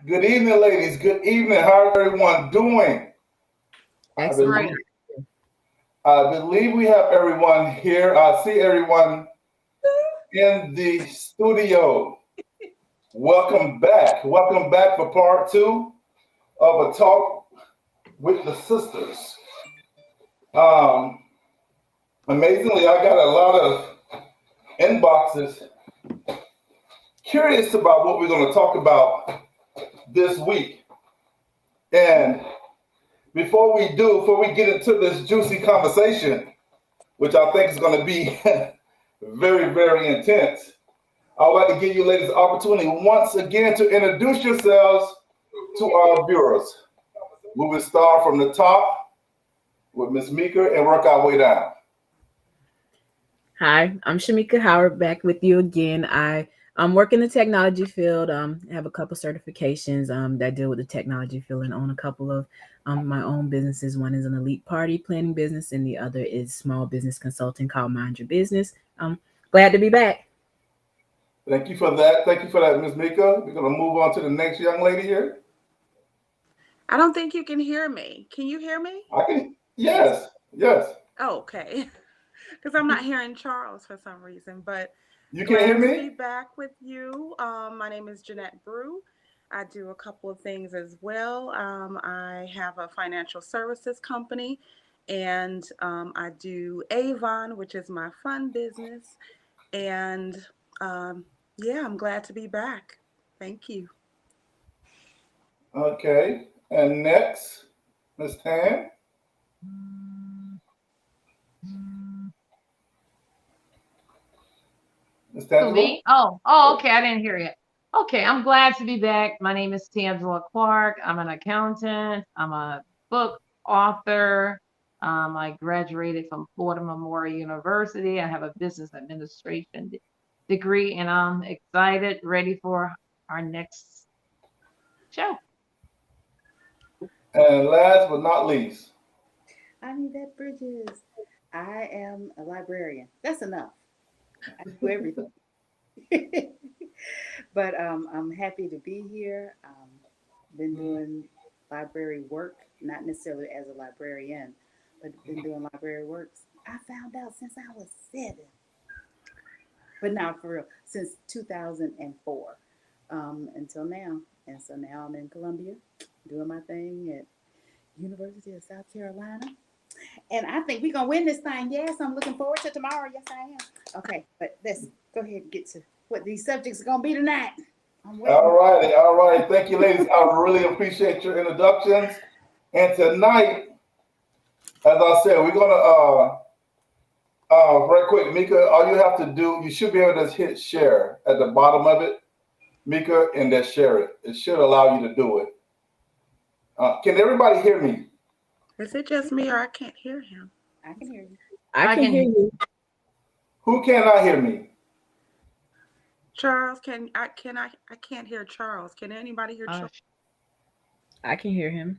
Good evening, ladies. Good evening. How is everyone doing? I Excellent. believe, I believe we have everyone here. I see everyone in the studio. Welcome back. Welcome back for part two of a talk with the sisters. Um, Amazingly, I got a lot of inboxes curious about what we're going to talk about this week. And before we get into this juicy conversation, which I think is going to be very, very intense, I would like to give you ladies the opportunity once again to introduce yourselves to our viewers. We will start from the top with Miss Mika and work our way down. Hi, I'm Shamika Howard back with you again. I work in the technology field. Have a couple certifications that deal with the technology field and own a couple of my own businesses. One is an elite party planning business, and the other is small business consulting called Mind Your Business. Glad to be back. Thank you for that. Thank you for that, Miss Mika. We're going to move on to the next young lady here. I don't think you can hear me. Can you hear me? I can, yes, yes. Oh, okay. Because I'm not hearing Charles for some reason, but You can't hear glad to be me? back with you. My name is Jeanette Brew. I do a couple of things as well. I have a financial services company, and I do Avon, which is my fun business. And um, yeah, I'm glad to be back. Thank you. Okay. And next, Miss Tan. Miss Who, Tangela. me? Oh, okay. I didn't hear you. Okay, I'm glad to be back. My name is Tangela Clark. I'm an accountant. I'm a book author. I graduated from Florida Memorial University. I have a business administration degree, and I'm excited, ready for our next show. And last but not least, I'm Yvette Bridges. I am a librarian. That's enough. I do everything. But I'm happy to be here. Been doing library work, not necessarily as a librarian, but been doing library works. I found out since I was 7, but not for real, since 2004 until now. And so now I'm in Columbia doing my thing at University of South Carolina. And I think we're gonna win this thing. Yes, I'm looking forward to tomorrow. Yes, I am. Okay, but let's go ahead and get to what these subjects are gonna be tonight. I'm waiting. all righty, all right. Thank you, ladies. I really appreciate your introductions. And tonight, as I said, we're gonna right quick, Mika. All you have to do, you should be able to hit share at the bottom of it, Mika, and then share it. It should allow you to do it. Can everybody hear me? Is it just me or I can't hear him? I can hear you. I I can can hear hear. you. Who cannot hear me? Charles, I can't hear Charles. Can anybody hear Charles? Sh- I can hear him.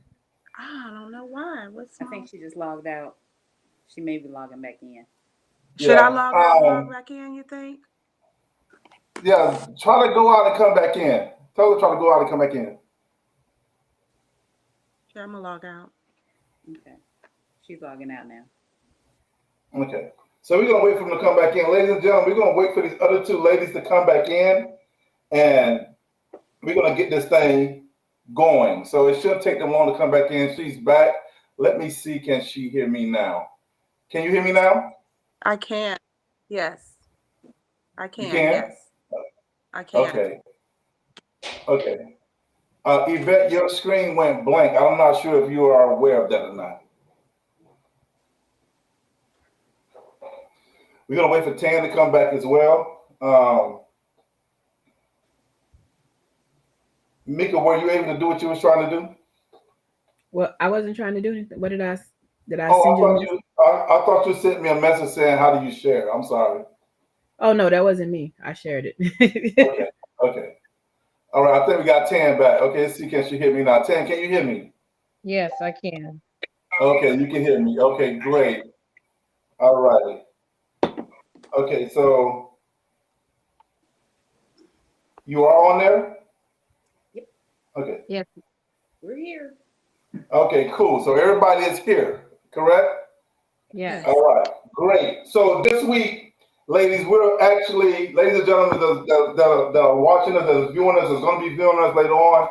I don't know why. What's I wrong? think she just logged out. She may be logging back in. Should I Yeah. log out and log back in, you think? Yeah. Try to go out and come back in. Tell her to try to go out and come back in. Here, I'm gonna log out. Okay. She's logging out now. Okay. So we're gonna wait for them to come back in, ladies and gentlemen. We're gonna wait for these other two ladies to come back in, and we're gonna get this thing going. So it shouldn't take them long to come back in. She's back. Let me see. Can she hear me now? Can you hear me now? I can. Yes, I You can. can. Yes, I can. Okay. Okay. Yvette, your screen went blank. I'm not sure if you are aware of that or not. We're gonna wait for Tan to come back as well. Mika, were you able to do what you was trying to do? Well, I wasn't trying to do anything. What did I Oh, send you a message? I thought you sent me a message saying how do you share? I'm sorry. Oh no, that wasn't me. I shared Okay, it. okay. All right, I think we got Tan back. Okay, let's see, can she hear me now? Tan, can you hear me? yes, I can. Okay, you can hear me. Okay, great. All righty. Okay, so you are on there? Yep. Okay. Yes. We're here. Okay, cool. So everybody is here, correct? Yes. All right, great. So this week, ladies, we're actually, ladies and gentlemen, that are watching us, that are viewing us, that's going to be viewing us later on.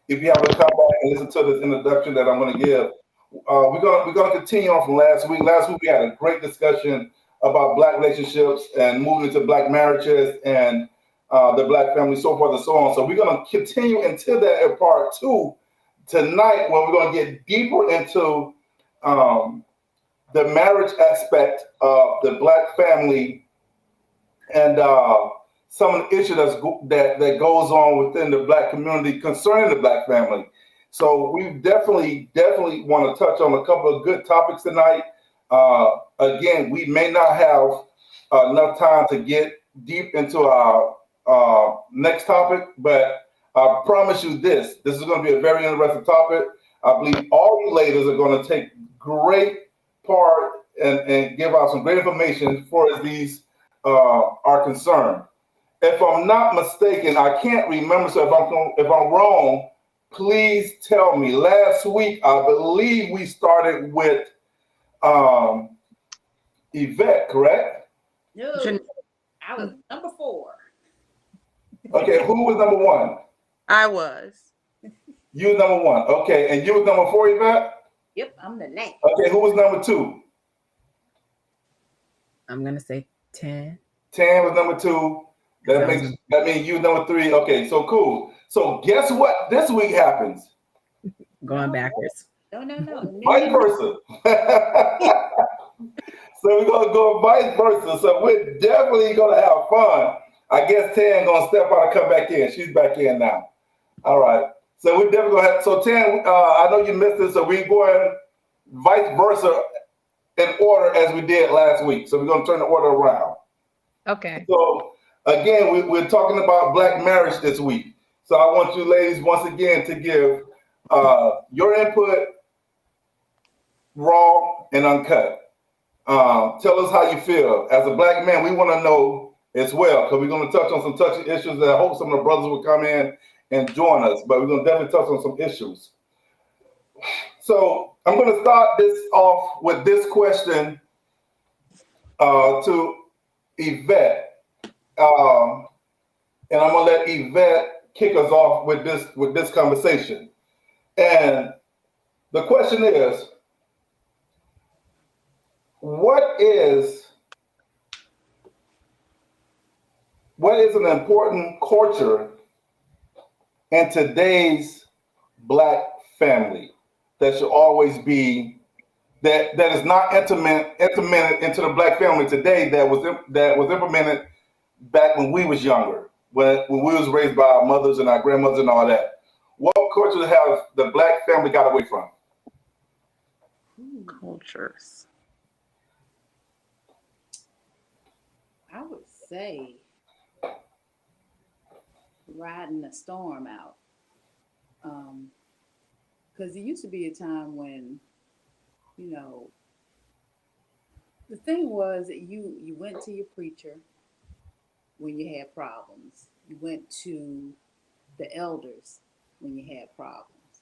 If you have to come back and listen to this introduction that I'm going to give, we're gonna continue on from last week. Last week we had a great discussion about black relationships and moving into black marriages and the black family, so forth and so on. So we're gonna continue into that in part two tonight, when we're gonna get deeper into um, the marriage aspect of the black family and some of the issues that goes on within the black community concerning the black family. So we definitely want to touch on a couple of good topics tonight. Again, we may not have enough time to get deep into our next topic, but I promise you this is going to be a very interesting topic. I believe all you ladies are going to take great part and give out some great information as far as these are concerned. If I'm not mistaken, I can't remember. So if I'm wrong, please tell me. Last week, I believe we started with Yvette, correct? No, Jan- I was number 4. Okay, who was number one? I was. You was number one. Okay, and you was number 4, Yvette? Yep, I'm the last. Okay, who was number 2? I'm gonna say 10. 10 was number 2. That means you number 3. Okay, so cool. So guess what this week happens? Going No. backwards. No. Vice versa. So we're gonna go vice versa. So we're definitely gonna have fun. I guess Tan gonna step out and come back in. She's back in now. All right. So we're definitely gonna have. So Tan, I know you missed this. So we're going vice versa in order as we did last week. So we're gonna turn the order around. Okay. So again, we're talking about black marriage this week. So I want you ladies once again to give your input, raw and uncut. Tell us how you feel. As a black man, we want to know as well, because we're going to touch on some touchy issues that I hope some of the brothers will come in and join us, but we're going to definitely touch on some issues. So I'm going to start this off with this question to Yvette. And I'm going to let Yvette kick us off with this conversation. And the question is, what is an important culture in today's black family that should always be that is not implemented into the black family today that was implemented back when we was younger, when we was raised by our mothers and our grandmothers and all that? What culture have the black family got away from? Cultures. I would say riding the storm out. Because it used to be a time when, the thing was that you went to your preacher when you had problems. You went to the elders when you had problems.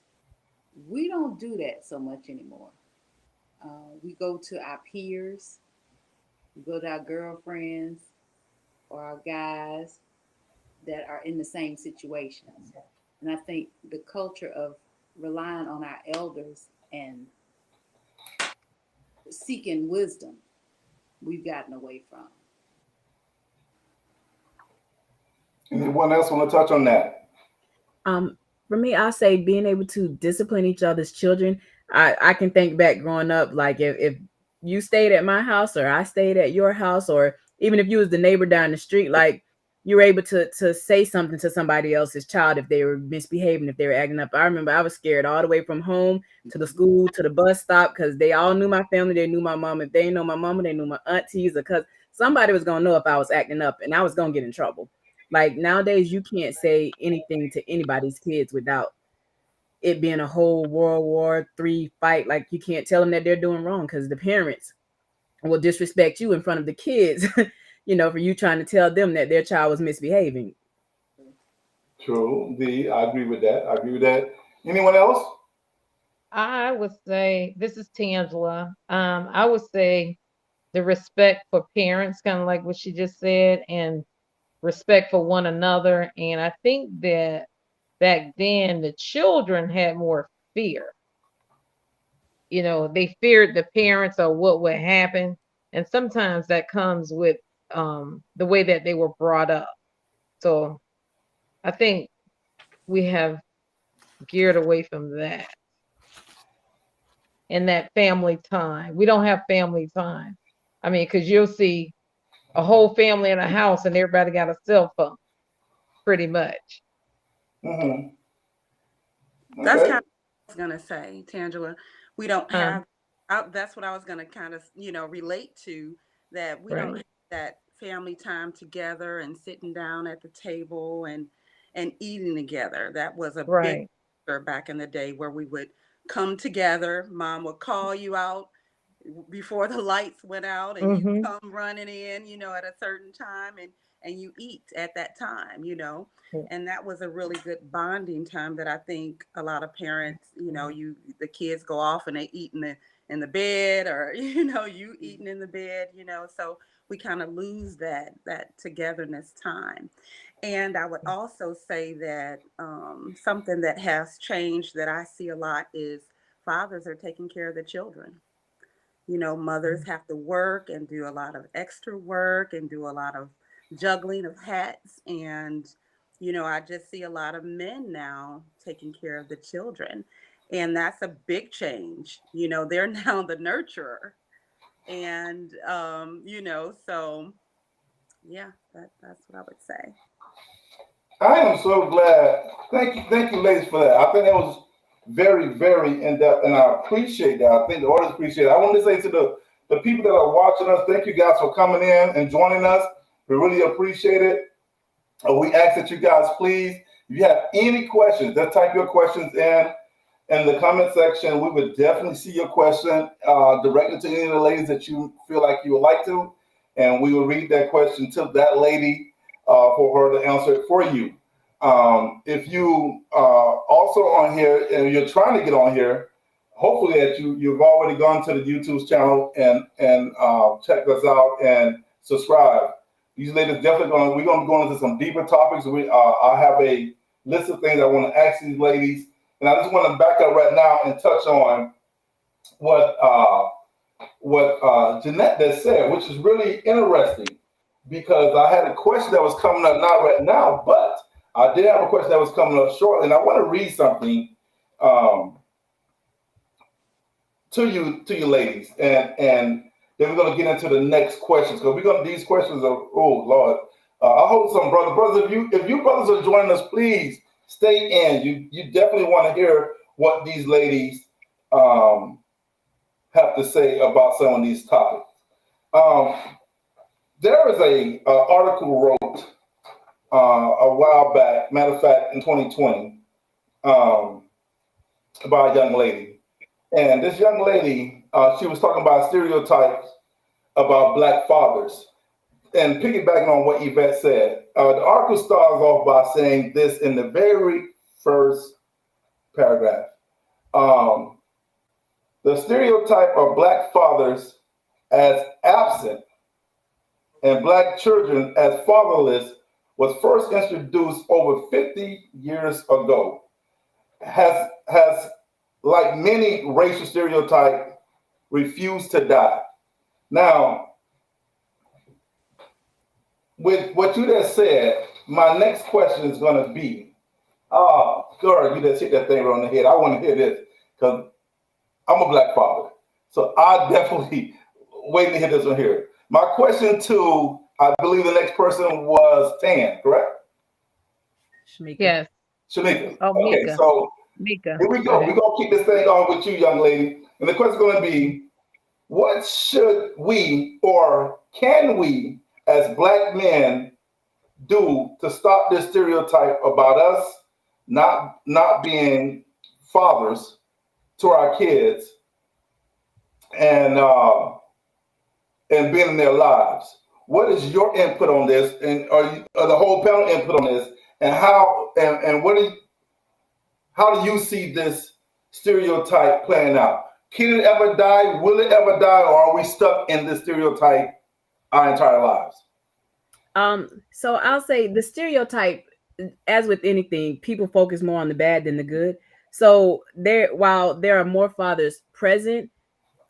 We don't do that so much anymore. We go to our peers, we go to our girlfriends or our guys that are in the same situations. And I think the culture of relying on our elders and seeking wisdom, we've gotten away from. Anyone else want to touch on that? For me, I'll say being able to discipline each other's children. I can think back growing up, like if you stayed at my house or I stayed at your house, or even if you was the neighbor down the street, like you were able to say something to somebody else's child if they were misbehaving, if they were acting up. I remember I was scared all the way from home to the school to the bus stop, because they all knew my family. They knew my mom. If they didn't know my mama, they knew my aunties, because somebody was gonna know if I was acting up, and I was gonna get in trouble. Like nowadays, you can't say anything to anybody's kids without it being a whole World War III fight. Like you can't tell them that they're doing wrong, because the parents will disrespect you in front of the kids, for you trying to tell them that their child was misbehaving. True. I agree with that. I agree with that. Anyone else? I would say, this is Tangela. I would say the respect for parents, kind of like what she just said, and respect for one another. And I think that back then the children had more fear. They feared the parents or what would happen. And sometimes that comes with the way that they were brought up. So I think we have geared away from that and that family time. We don't have family time. I mean, because you'll see a whole family in a house and everybody got a cell phone, pretty much. Mm-hmm. That's Okay. kind of what I was gonna say, Tangela. We don't have. That's what I was gonna kind of relate to, that we don't Right. have that family time together and sitting down at the table and eating together. That was a big Right. factor back in the day where we would come together. Mom would call you out before the lights went out, and you Mm-hmm. come running in, at a certain time, and you eat at that time. And that was a really good bonding time that I think a lot of parents, the kids go off and they eat in the bed, or you eating in the bed. So we kind of lose that togetherness time. And I would also say that something that has changed that I see a lot is fathers are taking care of the children. Mothers have to work and do a lot of extra work and do a lot of juggling of hats. And, I just see a lot of men now taking care of the children. And that's a big change. They're now the nurturer. And, so yeah, that's what I would say. I am so glad. Thank you, ladies, for that. I think that was very, very in depth, and I appreciate that. I think the audience appreciate it. I want to say to the people that are watching us, thank you guys for coming in and joining us. We really appreciate it. We ask that you guys please, if you have any questions, just type your questions in the comment section. We would definitely see your question directly to any of the ladies that you feel like you would like to, and we will read that question to that lady for her to answer it for you. If you also on here and you're trying to get on here, hopefully that you've already gone to the YouTube channel and checked us out and subscribe. These ladies definitely we're going to go into some deeper topics. I have a list of things I want to ask these ladies, and I just want to back up right now and touch on what Jeanette just said, which is really interesting because I had a question that was coming up, not right now, but I did have a question that was coming up shortly, and I want to read something to you ladies, and then we're going to get into the next questions because these questions are, oh Lord. I hope some brothers, if you brothers are joining us, please stay in. You definitely want to hear what these ladies have to say about some of these topics. There is a article wrote a while back, matter of fact, in 2020, by a young lady, and this young lady, she was talking about stereotypes about Black fathers. And piggybacking on what Yvette said, the article starts off by saying this in the very first paragraph. The stereotype of Black fathers as absent and Black children as fatherless was first introduced over 50 years ago. Has like many racial stereotypes, refused to die. Now, with what you just said, my next question is going to be, girl, you just hit that thing right on the head. I want to hear this because I'm a Black father. So I definitely waiting to hear this one here. My question to, I believe the next person was Tan, correct? Shamika. Yes. Shanika. Oh, Okay, Mika. so Mika. here we go. We're going to keep this thing on with you, young lady. And the question is going to be, what should we or can we as Black men do to stop this stereotype about us not being fathers to our kids and being in their lives? What is your input on this, and or the whole panel input on this? and how do you see this stereotype playing out? Can it ever die? Will it ever die? Or are we stuck in this stereotype our entire lives? So I'll say the stereotype, as with anything, people focus more on the bad than the good. So while there are more fathers present,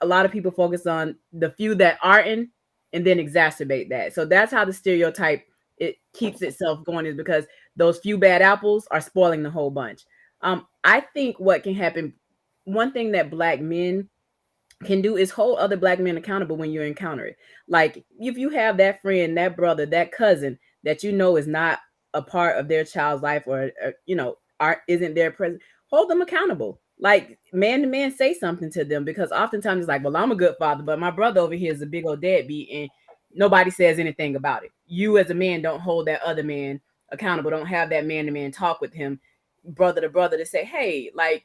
a lot of people focus on the few that aren't and then exacerbate that. So that's how the stereotype it keeps itself going, is because those few bad apples are spoiling the whole bunch. I think what can happen, one thing that Black men can do is hold other Black men accountable when you encounter it. Like if you have that friend, that brother, that cousin that you know is not a part of their child's life, or isn't there present, hold them accountable. Like man to man, say something to them, because oftentimes it's like, well, I'm a good father, but my brother over here is a big old deadbeat, and nobody says anything about it. You as a man don't hold that other man accountable. Don't have that man to man talk with him, brother to brother, to say, hey, like,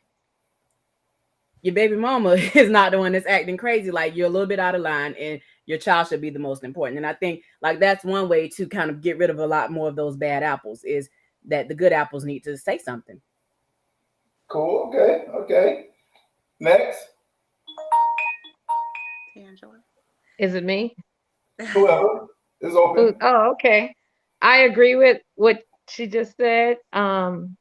your baby mama is not the one that's acting crazy. Like, you're a little bit out of line, and your child should be the most important. And I think like that's one way to kind of get rid of a lot more of those bad apples, is that the good apples need to say something. Cool. Okay. Okay. Next. Angela. Is it me? Whoever is open. Oh, okay. I agree with what she just said. I'm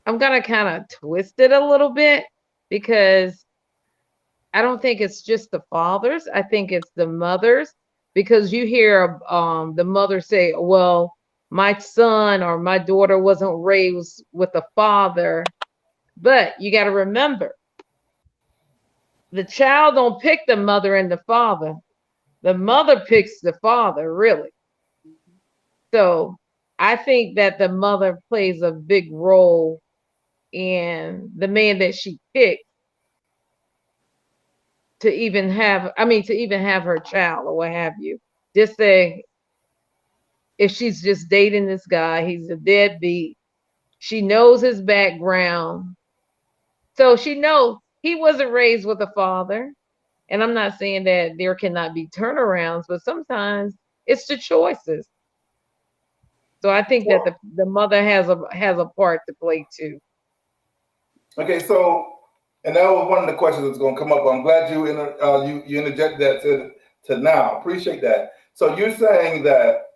gonna kind of twist it a little bit, because I don't think it's just the fathers. I think it's the mothers, because you hear the mother say, well, my son or my daughter wasn't raised with a father. But you got to remember, the child don't pick the mother and the father. The mother picks the father, really. So I think that the mother plays a big role in the man that she picked to even have her child or what have you. Just say, if she's just dating this guy, he's a deadbeat. She knows his background. So she knows he wasn't raised with a father. And I'm not saying that there cannot be turnarounds, but sometimes it's the choices. So I think that the mother has a part to play too. Okay, so, and that was one of the questions that's going to come up. I'm glad you interjected that to now. Appreciate that. So you're saying that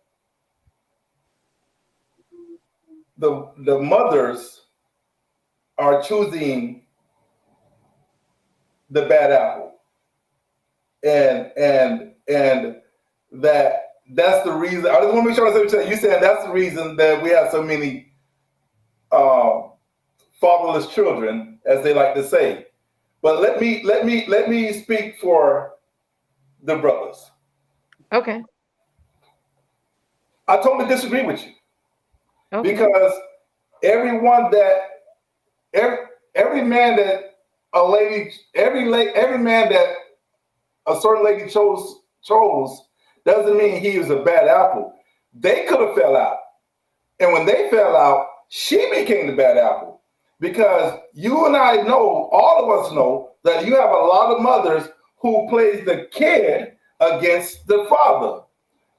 the mothers are choosing the bad apple, and that's the reason. I just want to make sure I understand. You saying that's the reason that we have so many fatherless children, as they like to say. But let me speak for the brothers. Okay. I totally disagree with you. Okay. Because every man that every man that a certain lady chose doesn't mean he was a bad apple. They could have fell out. And when they fell out, she became the bad apple. Because you and I know, all of us know, that you have a lot of mothers who plays the kid against the father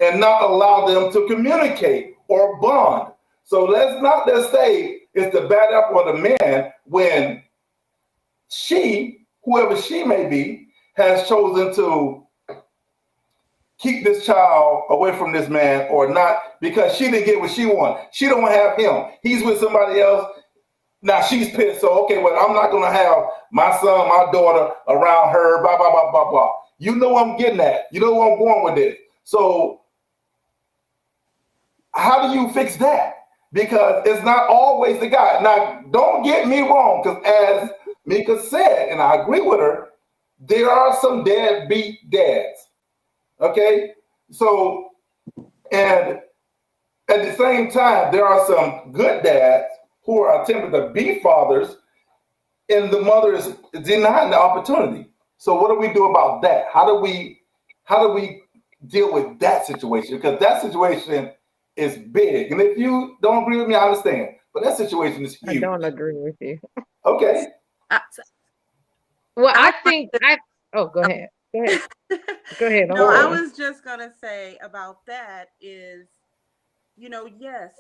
and not allow them to communicate or bond. So let's not just say it's the bad apple of the man when she, whoever she may be, has chosen to keep this child away from this man, or not, because she didn't get what she wanted. She don't have him. He's with somebody else. Now she's pissed. So, okay, well, I'm not going to have my son, my daughter around her, blah, blah, blah, blah, blah. You know what I'm getting at. You know where I'm going with this. So how do you fix that? Because it's not always the guy. Now, don't get me wrong, because as Mika said, and I agree with her, there are some deadbeat dads. Okay? So, and at the same time, there are some good dads who are attempting to be fathers, and the mother is denying the opportunity. So what do we do about that? How do we deal with that situation? Because that situation is big. And if you don't agree with me, I understand. But that situation is huge. I don't agree with you. Okay. Well, go ahead. Go ahead. Go ahead. No, I was just gonna say about that is yes,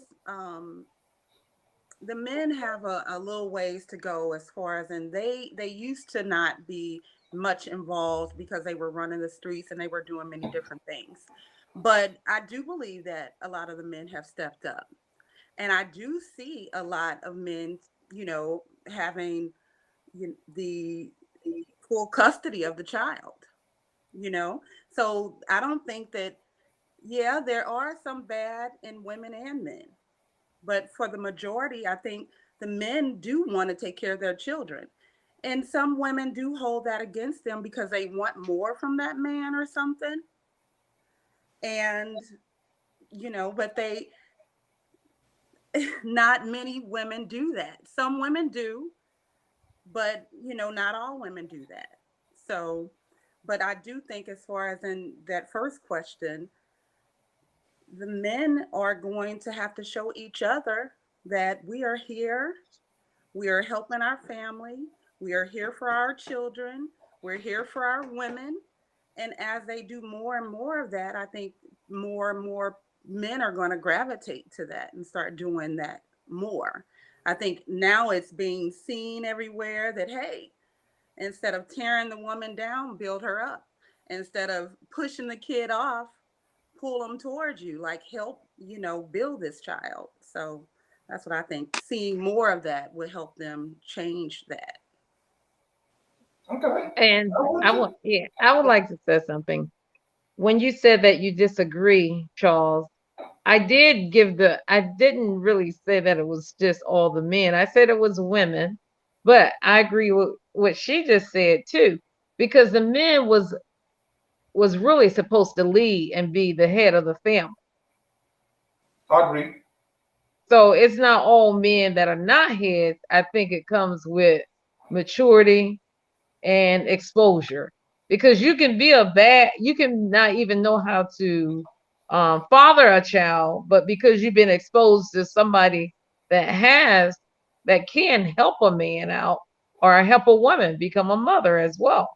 the men have a little ways to go as far as, and they used to not be much involved because they were running the streets and they were doing many different things. But I do believe that a lot of the men have stepped up. And I do see a lot of men, having the full custody of the child, you know? So I don't think that, yeah, there are some bad in women and men. But for the majority, I think the men do want to take care of their children. And some women do hold that against them because they want more from that man or something. And, but not many women do that. Some women do, but, not all women do that. So, but I do think, as far as in that first question, the men are going to have to show each other that we are here. We are helping our family. We are here for our children. We're here for our women. And as they do more and more of that, I think more and more men are going to gravitate to that and start doing that more. I think now it's being seen everywhere that, hey, instead of tearing the woman down, build her up. Instead of pushing the kid off, pull them towards you, like help, build this child. So that's what I think. Seeing more of that would help them change that. Okay. And I'm with I you. want, yeah, I would like to say something. When you said that you disagree, Charles, I didn't really say that it was just all the men. I said it was women, but I agree with what she just said too, because the men was really supposed to lead and be the head of the family. I agree. So it's not all men that are not heads. I think it comes with maturity and exposure, because you can not even know how to father a child, but because you've been exposed to somebody that can help a man out or help a woman become a mother as well.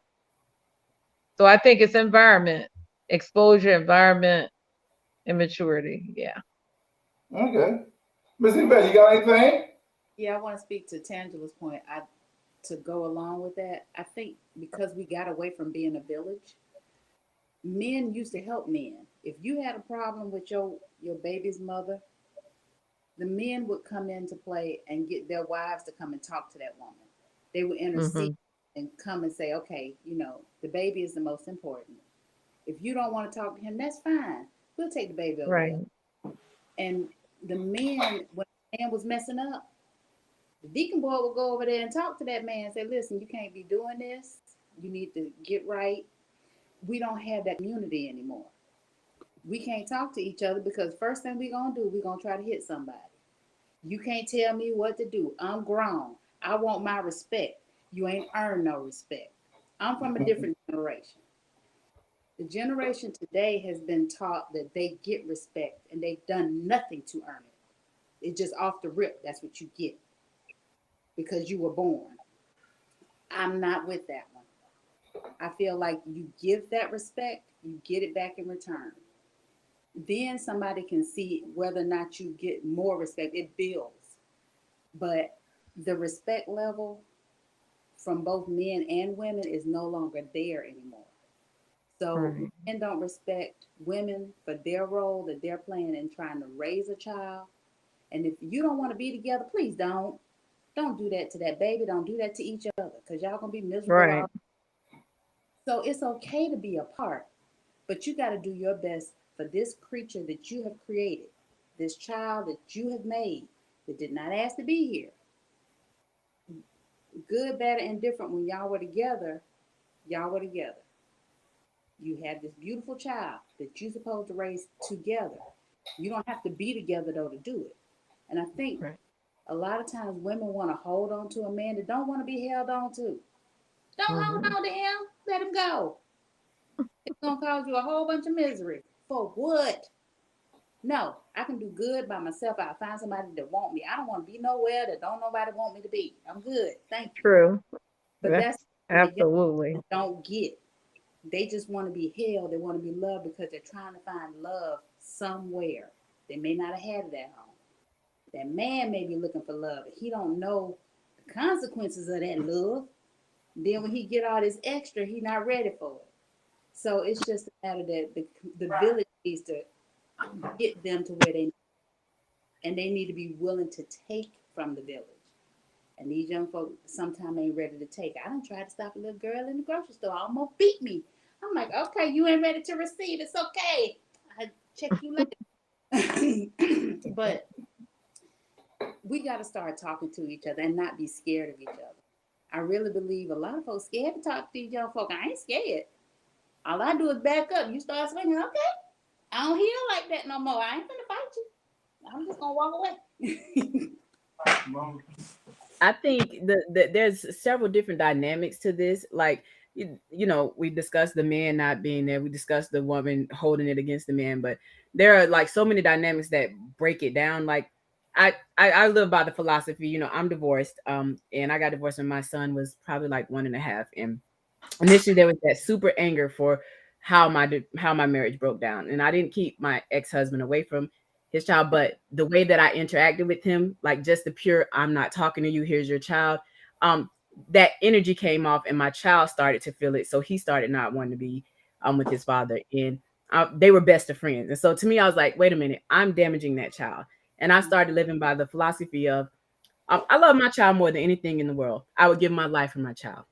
So I think it's environment, exposure, environment, and maturity. Yeah. Okay. Miss Yvette, you got anything? Yeah, I want to speak to Tangela's point. To go along with that, I think because we got away from being a village, men used to help men. If you had a problem with your baby's mother, the men would come into play and get their wives to come and talk to that woman. They would intercede Hmm. and come and say, okay, the baby is the most important. If you don't want to talk to him, that's fine. We'll take the baby over Right. there. And the men, when the man was messing up, the deacon boy would go over there and talk to that man and say, listen, you can't be doing this. You need to get right. We don't have that community anymore. We can't talk to each other because first thing we're going to do, we're going to try to hit somebody. You can't tell me what to do. I'm grown. I want my respect. You ain't earned no respect. I'm from a different generation. The generation today has been taught that they get respect and they've done nothing to earn it. It's just off the rip. That's what you get because you were born. I'm not with that one. I feel like you give that respect, you get it back in return. Then somebody can see whether or not you get more respect. It builds. But the respect level from both men and women is no longer there anymore. So Right. men don't respect women for their role that they're playing in trying to raise a child. And if you don't want to be together, please don't. Don't do that to that baby. Don't do that to each other because y'all gonna be miserable. Right. So it's okay to be apart, but you got to do your best for this creature that you have created, this child that you have made that did not ask to be here. Good, bad, and indifferent. When y'all were together, y'all were together. You have this beautiful child that you're supposed to raise together. You don't have to be together though to do it. And I think Right. a lot of times women want to hold on to a man that don't want to be held on to. Don't hold Hmm. on to him. Let him go. It's gonna cause you a whole bunch of misery. For what? No, I can do good by myself. I'll find somebody that want me. I don't want to be nowhere that don't nobody want me to be. I'm good. Thank you. True. But That's that's what the young absolutely. people don't get. They just want to be held. They want to be loved because they're trying to find love somewhere. They may not have had it at home. That man may be looking for love. He don't know the consequences of that love. Then when he get all this extra, he not ready for it. So it's just a matter that the village needs to get them to where they need to be willing to take from the village. And these young folks sometimes ain't ready to take. I done tried to stop a little girl in the grocery store, almost beat me. I'm like, okay, you ain't ready to receive. It's okay. I'll check you later. But we got to start talking to each other and not be scared of each other. I really believe a lot of folks scared to talk to these young folks. I ain't scared. All I do is back up. You start swinging, okay. I don't heal like that no more. I ain't gonna fight you. I'm just gonna walk away. I think there's several different dynamics to this. Like, we discussed the man not being there. We discussed the woman holding it against the man, but there are like so many dynamics that break it down. Like, I live by the philosophy, I'm divorced, and I got divorced when my son was probably like 1.5, and initially there was that super anger for how my marriage broke down, and I didn't keep my ex-husband away from his child, but the way that I interacted with him, like just the pure, I'm not talking to you, here's your child, that energy came off, and my child started to feel it, so he started not wanting to be with his father, and they were best of friends. And so to me, I was like, wait a minute, I'm damaging that child. And I started living by the philosophy of, I love my child more than anything in the world. I would give my life for my child.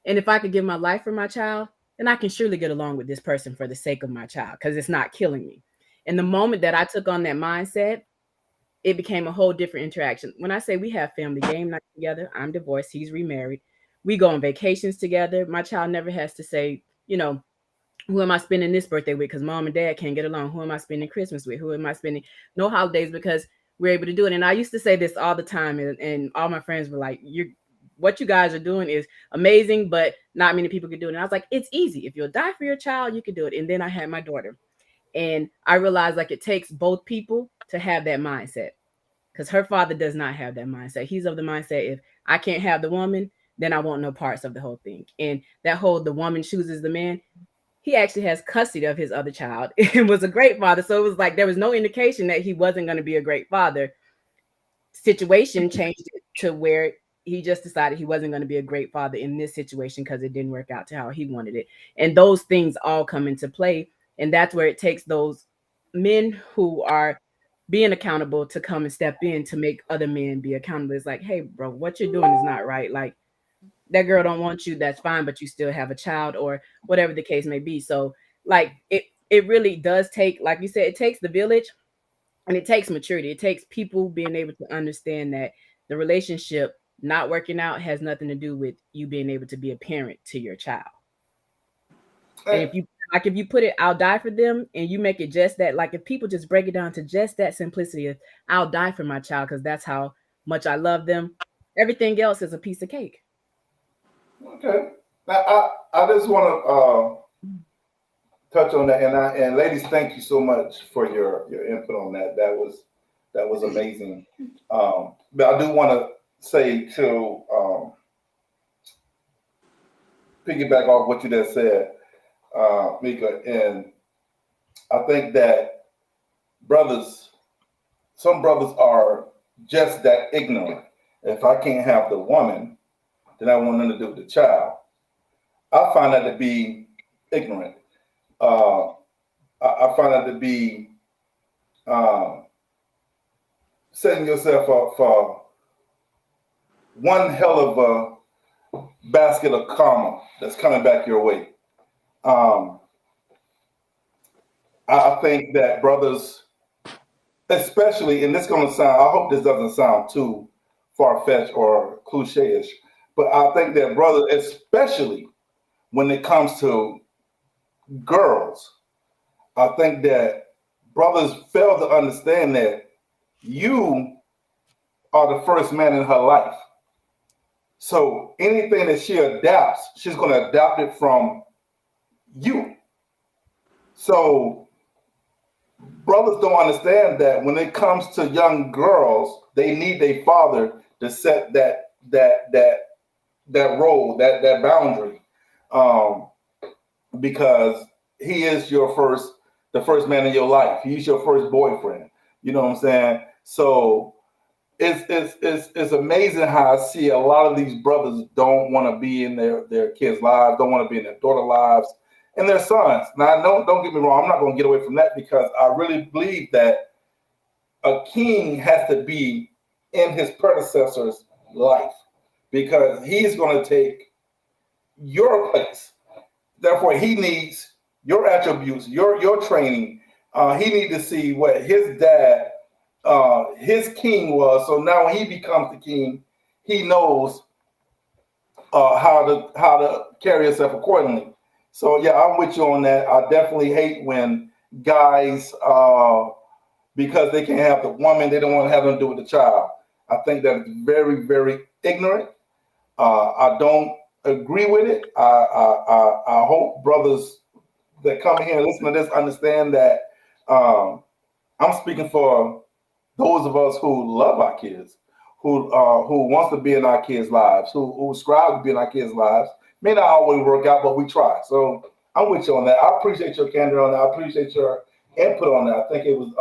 And if I could give my life for my child, then I can surely get along with this person for the sake of my child, because it's not killing me. And the moment that I took on that mindset, it became a whole different interaction. When I say we have family game night together, I'm divorced, he's remarried. We go on vacations together. My child never has to say, who am I spending this birthday with? Because mom and dad can't get along. Who am I spending Christmas with? Who am I spending no holidays, because we're able to do it. And I used to say this all the time, and all my friends were like, what you guys are doing is amazing, but not many people can do it. And I was like, it's easy. If you'll die for your child, you can do it. And then I had my daughter. And I realized like it takes both people to have that mindset, because her father does not have that mindset. He's of the mindset, if I can't have the woman, then I want no parts of the whole thing. And that whole the woman chooses the man, he actually has custody of his other child and was a great father. So it was like there was no indication that he wasn't going to be a great father. Situation changed it to where he just decided he wasn't going to be a great father in this situation because it didn't work out to how he wanted it. And those things all come into play. And that's where it takes those men who are being accountable to come and step in to make other men be accountable. It's like, hey, bro, what you're doing is not right. Like, that girl don't want you, that's fine, but you still have a child, or whatever the case may be. So like it really does take, like you said, it takes the village, and it takes maturity. It takes people being able to understand that the relationship not working out has nothing to do with you being able to be a parent to your child. And if you put it, I'll die for them, and you make it just that, like if people just break it down to just that simplicity of I'll die for my child because that's how much I love them, everything else is a piece of cake. Okay. Now, I just want to touch on that, and ladies, thank you so much for your input on that. That was amazing. But I do want to say to piggyback off what you just said, Mika, and I think that some brothers are just that ignorant. If I can't have the woman, then I want nothing to do with the child. I find that to be ignorant. I find that to be setting yourself up for one hell of a basket of karma that's coming back your way. I think that brothers, especially, and this going to sound, I hope this doesn't sound too far-fetched or cliche-ish, but I think that brothers, especially when it comes to girls, I think that brothers fail to understand that you are the first man in her life. So anything that she adapts, she's going to adapt it from you. So brothers don't understand that when it comes to young girls, they need their father to set that role, that boundary, because he is the first man in your life. He's your first boyfriend. You know what I'm saying? So it's amazing how I see a lot of these brothers don't want to be in their kids' lives, don't want to be in their daughter lives, and their sons. Now, don't get me wrong. I'm not going to get away from that because I really believe that a king has to be in his predecessor's life because he's going to take your place. Therefore, he needs your attributes, your training. He needs to see what his dad, his king was. So now when he becomes the king, he knows how to carry himself accordingly. So yeah, I'm with you on that. I definitely hate when guys, because they can't have the woman, they don't want to have them do with the child. I think that is very, very ignorant. I don't agree with it. I hope brothers that come here and listen to this understand that I'm speaking for those of us who love our kids, who wants to be in our kids' lives, who strive to be in our kids' lives. May not always work out, but we try. So I'm with you on that. I appreciate your candor on that. I appreciate your input on that. I think it was.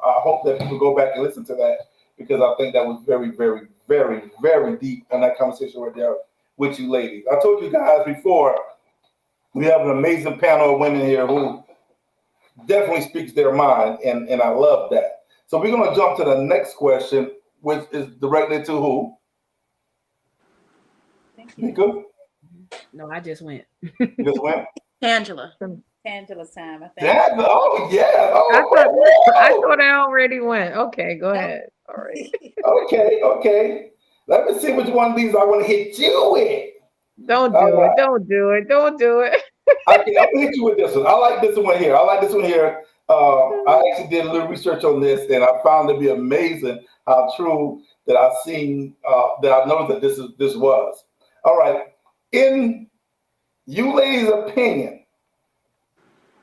I hope that people go back and listen to that because I think that was very, very, very, very deep in that conversation right there with you ladies. I told you guys before we have an amazing panel of women here who definitely speaks their mind, and I love that. So we're going to jump to the next question, which is directed to who? Thank you. Mika? No, I just went. You just went? Angela. Angela's time, I think. Dad? Oh, yeah. I Oh, thought I already went. Okay, go ahead. All right. okay, okay. Let me see which one of these I want to hit you with. Don't All do it. right. Don't do it. Don't do it. I'm going to hit you with this one. I like this one here. I like this one here. I actually did a little research on this, and I found it to be amazing how true that I've seen, that I know that this was. All right. In you ladies' opinion,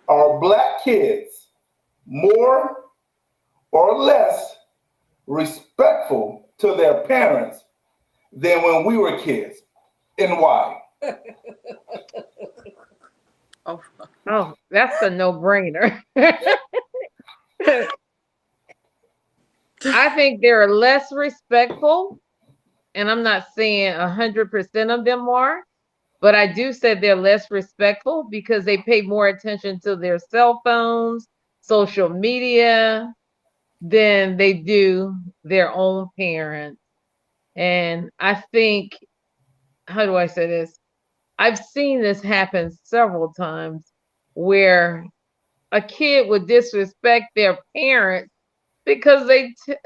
are black kids more or less respectful to their parents than when we were kids? And why? Oh, Oh, that's a no-brainer. I think they're less respectful, and I'm not saying 100% of them are, but I do say they're less respectful because they pay more attention to their cell phones, social media than they do their own parents. And I think, how do I say this? I've seen this happen several times where a kid would disrespect their parents because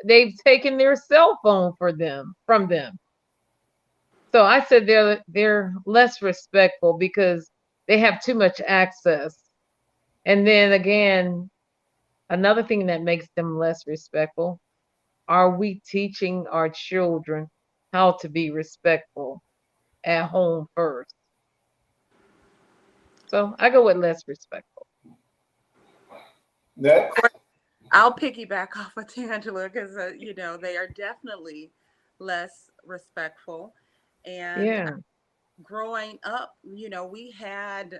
they've taken their cell phone from them. So I said they're less respectful because they have too much access. And then again, another thing that makes them less respectful, are we teaching our children how to be respectful at home first? So I go with less respectful. Next. I'll piggyback off of Angela because they are definitely less respectful. And Yeah, growing up, we had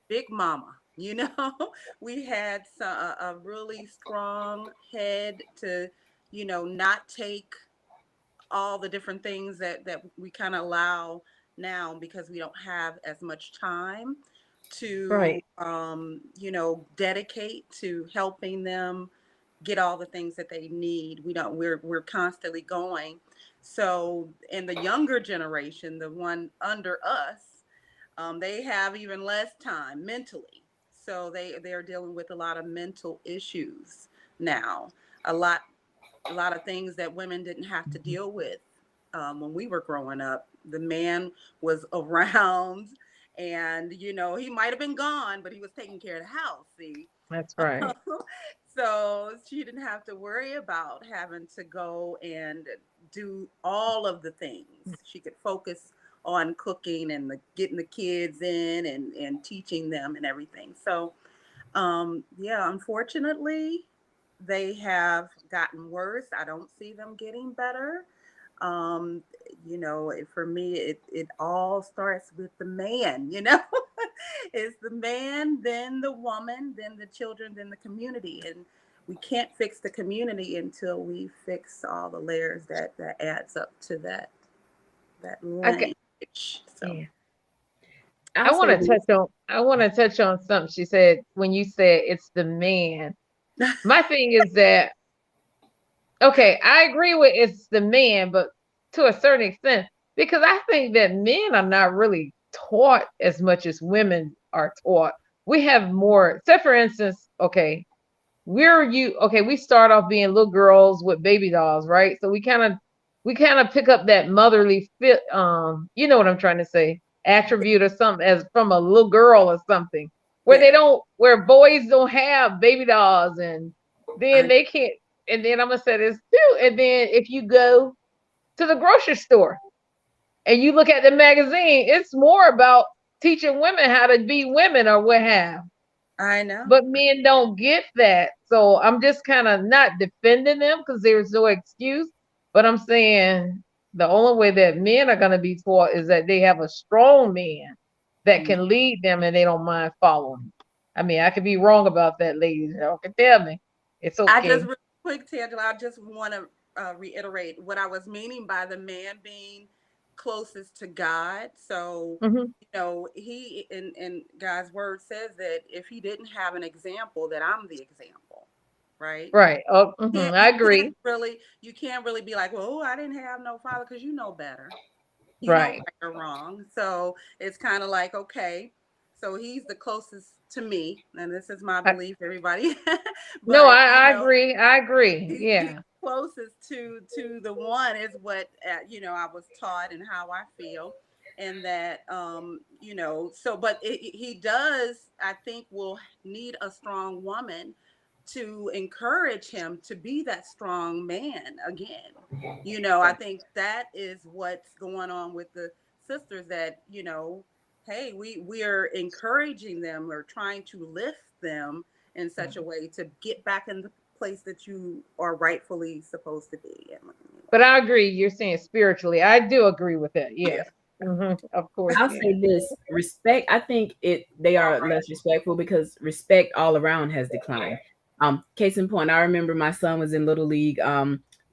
Big Mama. We had a really strong head to, not take all the different things that we kind of allow now because we don't have as much time to right. dedicate to helping them get all the things that they need. We're constantly going. So in the younger generation, the one under us, they have even less time mentally. So they're dealing with a lot of mental issues now. A lot a lot of things that women didn't have to deal with when we were growing up. The man was around, and he might have been gone, but he was taking care of the house. See, That's right. so she didn't have to worry about having to go and do all of the things. She could focus on cooking and getting the kids in and teaching them and everything. So yeah, unfortunately, they have gotten worse. I don't see them getting better. Um, for me, it all starts with the man. It's the man, then the woman, then the children, then the community. And we can't fix the community until we fix all the layers that adds up to that Okay. lineage. So Yeah. I I'll want say to this. touch on I want to touch on something she said when you said it's the man. My thing is that okay, I agree with it's the man, but to a certain extent, because I think that men are not really taught as much as women are taught. We have more, say for instance, okay, we start off being little girls with baby dolls, right? So we kind of pick up that motherly fit, you know what I'm trying to say, attribute or something as from a little girl or something. yeah, Where boys don't have baby dolls and then I they can't, and then I'm gonna say this too. And then if you go to the grocery store and you look at the magazine, it's more about teaching women how to be women or what have. I know. But men don't get that. So I'm just kind of not defending them because there's no excuse. But I'm saying the only way that men are going to be taught is that they have a strong man that Mm. can lead them and they don't mind following. I mean, I could be wrong about that, ladies. Y'all can tell me. It's I just okay. real quick, Tangela, I just want to reiterate what I was meaning by the man being closest to God. So, Hmm. he in God's word says that if he didn't have an example, that I'm the example, right? Right. Oh, I You agree. can't really be like, well, I didn't have no father, because you know better. You know Right. right or wrong. So it's kind of like, okay, so he's the closest to me, and this is my I, belief, everybody. no, But I agree. I agree. he's Yeah. closest to the one is what I was taught and how I feel, and that so but he does, I think, will need a strong woman to encourage him to be that strong man again. I think that is what's going on with the sisters, that hey, we're encouraging them or trying to lift them in such a way to get back in the place that you are rightfully supposed to be. And But I agree. You're saying spiritually. I do agree with that. yeah, Yes. Of course. I'll Yeah. say this: respect. I think they are less respectful because respect all around has declined. Case in point, I remember my son was in little league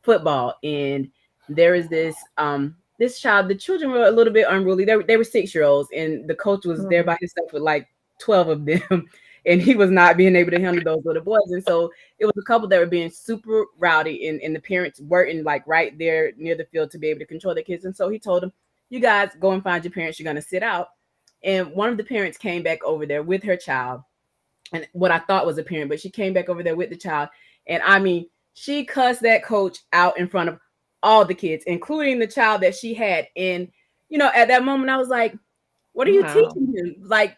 football, and there is this child. The children were a little bit unruly. They were 6-year-olds, and the coach was there Mhm. by himself with like 12 of them, and he was not being able to handle those little boys. And so it was a couple that were being super rowdy, and the parents weren't like right there near the field to be able to control the kids. And so he told them, you guys go and find your parents. You're going to sit out. And one of the parents came back over there with her child, and what I thought was a parent, but she came back over there with the child. And I mean, she cussed that coach out in front of all the kids, including the child that she had. And, at that moment, I was like, what are you Wow. teaching him? Like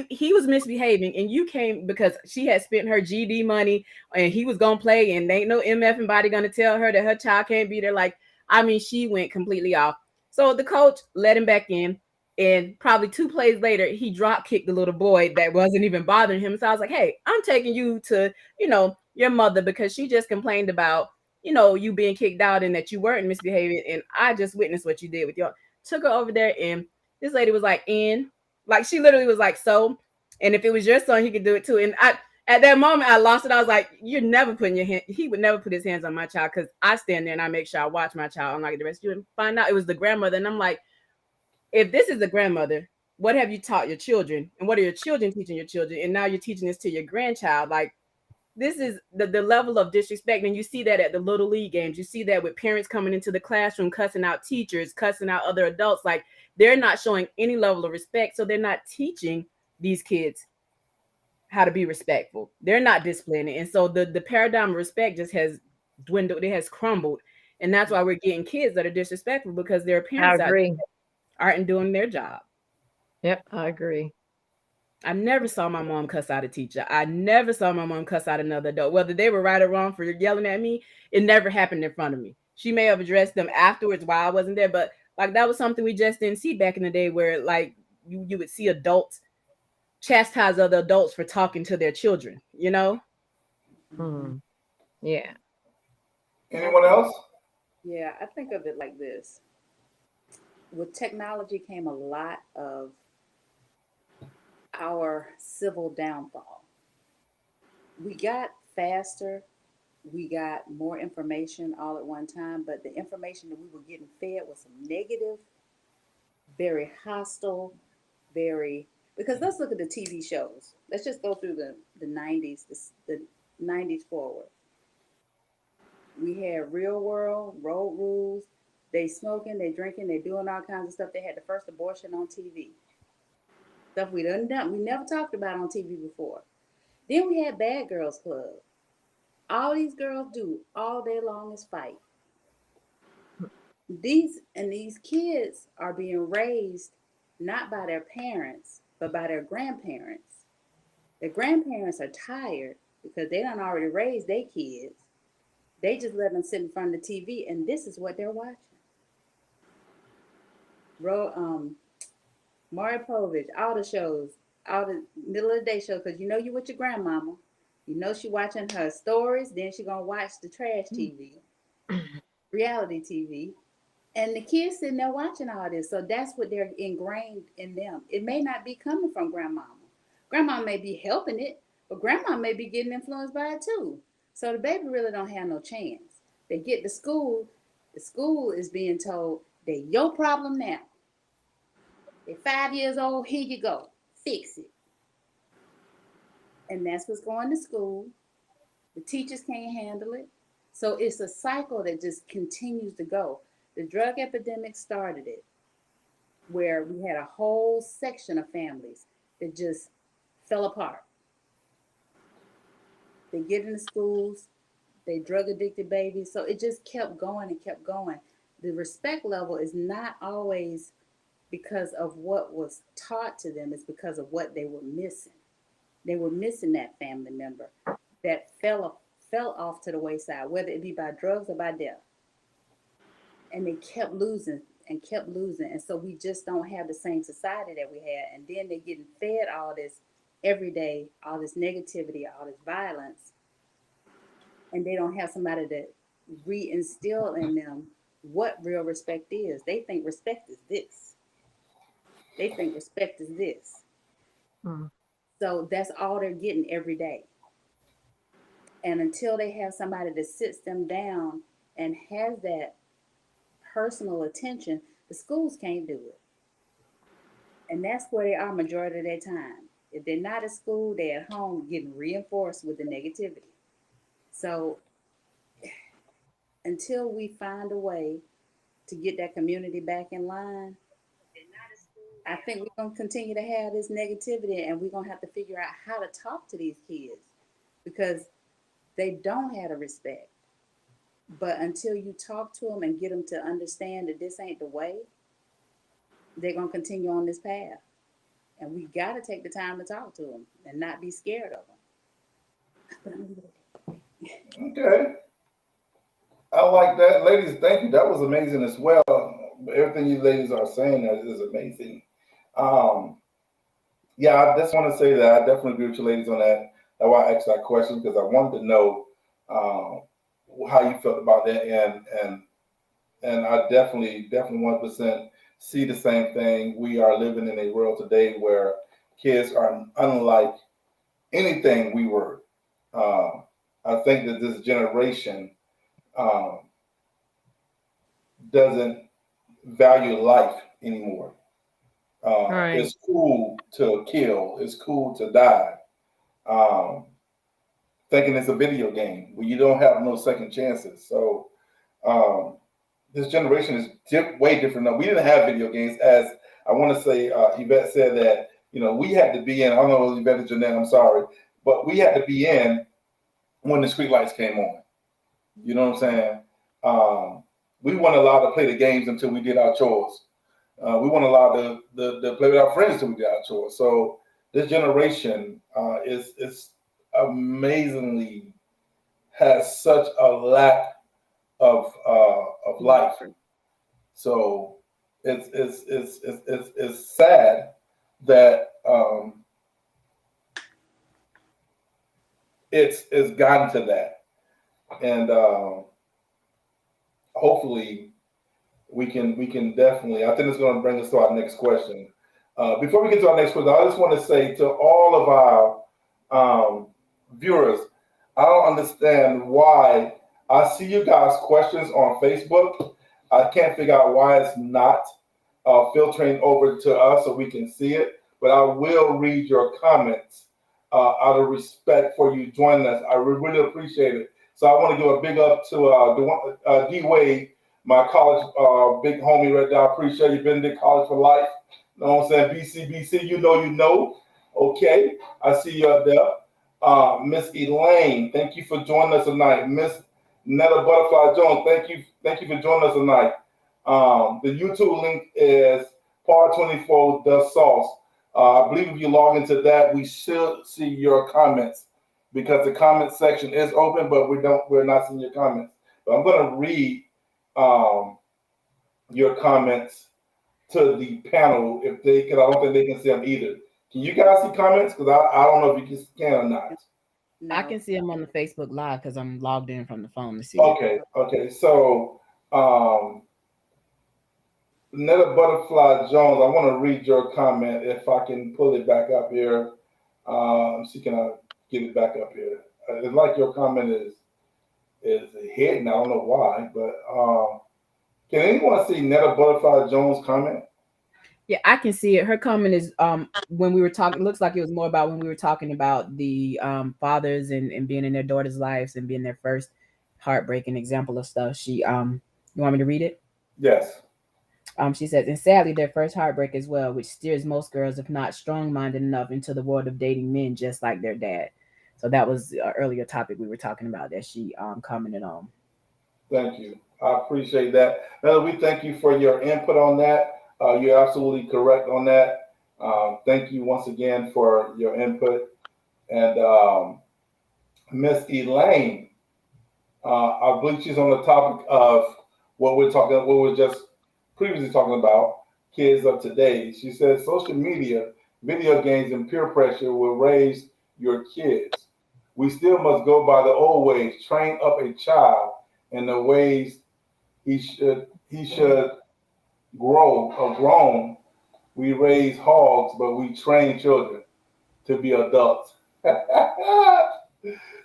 he was misbehaving, and you came because she had spent her GD money, and he was gonna play, and ain't no MF and body gonna tell her that her child can't be there. Like, I mean, she went completely off. So the coach let him back in, and probably 2 plays later, he drop kicked the little boy that wasn't even bothering him. So I was like, hey, I'm taking you to, your mother, because she just complained about, you being kicked out and that you weren't misbehaving, and I just witnessed what you did with your. Took her over there, and this lady was like, in, like she literally was like, so, and if it was your son, he could do it too. And I, at that moment, I lost it. I was like, you're never putting your hand. He would never put his hands on my child, because I stand there and I make sure I watch my child, unlike the rest of you, and find out it was the grandmother. And I'm like, if this is the grandmother, what have you taught your children, and what are your children teaching your children? And now you're teaching this to your grandchild. Like, this is the level of disrespect. And you see that at the little league games. You see that with parents coming into the classroom, cussing out teachers, cussing out other adults. Like, they're not showing any level of respect. So they're not teaching these kids how to be respectful. They're not displaying it. And so the paradigm of respect just has dwindled. It has crumbled. And that's why we're getting kids that are disrespectful, because their I parents agree. aren't doing their job. Yep. I agree. I never saw my mom cuss out a teacher. I never saw my mom cuss out another adult. Whether they were right or wrong for yelling at me, it never happened in front of me. She may have addressed them afterwards while I wasn't there, but like that was something we just didn't see back in the day, where like you would see adults chastise other adults for talking to their children. Hmm. Yeah. I Anyone think, else? yeah, I think of it like this. With technology came a lot of our civil downfall. We got faster. We got more information all at one time, but the information that we were getting fed was some negative, very hostile, very, because let's look at the TV shows. Let's just go through the 90s, the 90s forward. We had Real World, Road Rules. They smoking, they drinking, they doing all kinds of stuff. They had the first abortion on TV. Stuff we done, we never talked about on TV before. Then we had Bad Girls Club. All these girls do all day long is fight. These kids are being raised not by their parents, but by their grandparents. The grandparents are tired because they done already raised their kids. They just let them sit in front of the TV, and this is what they're watching. Maury Povich, all the shows, all the middle of the day shows, because you know you with your grandmama. You know she watching her stories, then she gonna watch the trash TV, reality TV. And the kids sitting there watching all this. So that's what they're ingrained in them. It may not be coming from grandmama. Grandma may be helping it, but grandma may be getting influenced by it too. So the baby really don't have no chance. They get to school, the school is being told they're your problem now. They're 5 years old, here you go, fix it. And that's what's going to school. The teachers can't handle it. So it's a cycle that just continues to go. The drug epidemic started it, where we had a whole section of families that just fell apart. They get into schools, they drug addicted babies. So it just kept going and kept going. The respect level is not always because of what was taught to them, it's because of what they were missing. They were missing that family member that fell off to the wayside, whether it be by drugs or by death. And they kept losing and kept losing. And so we just don't have the same society that we had. And then they're getting fed all this every day, all this negativity, all this violence. And they don't have somebody to reinstill in them what real respect is. They think respect is this. They think respect is this. So that's all they're getting every day. And until they have somebody that sits them down and has that personal attention, the schools can't do it. And that's where they are majority of their time. If they're not at school, they're at home getting reinforced with the negativity. So until we find a way to get that community back in line, I think we're going to continue to have this negativity, and we're going to have to figure out how to talk to these kids because they don't have the respect. But until you talk to them and get them to understand that this ain't the way, they're going to continue on this path. And we got to take the time to talk to them and not be scared of them. Okay. I like that. Ladies, thank you. That was amazing as well. Everything you ladies are saying that is amazing. Yeah, I just want to say that I definitely agree with you ladies on that. That's why I asked that question, because I wanted to know how you felt about that, and I definitely 1% see the same thing. We are living in a world today where kids are unlike anything we were. I think that this generation doesn't value life anymore. Right. It's cool to kill. It's cool to die. Thinking it's a video game where you don't have no second chances. So this generation is way different. Now, we didn't have video games, as I want to say. Yvette said that we had to be in. I don't know, Yvette or Jeanette. I'm sorry, but we had to be in when the street lights came on. You know what I'm saying? We weren't allowed to play the games until we did our chores. We weren't allowed to play with our friends until we did our chores. So this generation is amazingly has such a lack of life. So it's sad that it's gotten to that, and hopefully we can definitely. I think it's going to bring us to our next question. Before we get to our next question, I just want to say to all of our viewers, I don't understand why. I see you guys' questions on Facebook. I can't figure out why it's not filtering over to us so we can see it. But I will read your comments out of respect for you joining us. I really appreciate it. So I want to give a big up to D Wade, my college big homie right there. I appreciate you. Benedict College for Life. You know what I'm saying? BCBC, you know, you know. Okay, I see you up there. Miss Elaine, thank you for joining us tonight. Miss Netta Butterfly Jones, thank you for joining us tonight. The YouTube link is Par 24 The Sauce. I believe if you log into that, we should see your comments because the comment section is open, but we're not seeing your comments. But I'm gonna read um, your comments to the panel if they because I don't think they can see them either. Can you guys see comments? Because I don't know if you can or not. No. I can see them on the Facebook Live because I'm logged in from the phone to see it. Okay. So Netta Butterfly Jones, I want to read your comment if I can pull it back up here. See, can I get it back up here? It's like your comment is hidden. I don't know why, but can anyone see Netta Butterfly Jones' comment? Yeah, I can see it. Her comment is when we were talking, it looks like it was more about when we were talking about the fathers and being in their daughters' lives and being their first heartbreaking example of stuff. She you want me to read it? Yes. She says, and sadly, their first heartbreak as well, which steers most girls, if not strong-minded enough, into the world of dating men just like their dad. So that was an earlier topic we were talking about that she commented on. Thank you. I appreciate that. Netta, we thank you for your input on that. You're absolutely correct on that. Thank you once again for your input. And Miss Elaine, I believe she's on the topic of what we're just previously talking about, kids of today. She says social media, video games, and peer pressure will raise your kids. We still must go by the old ways, train up a child in the ways he should grow or grown. We raise hogs, but we train children to be adults.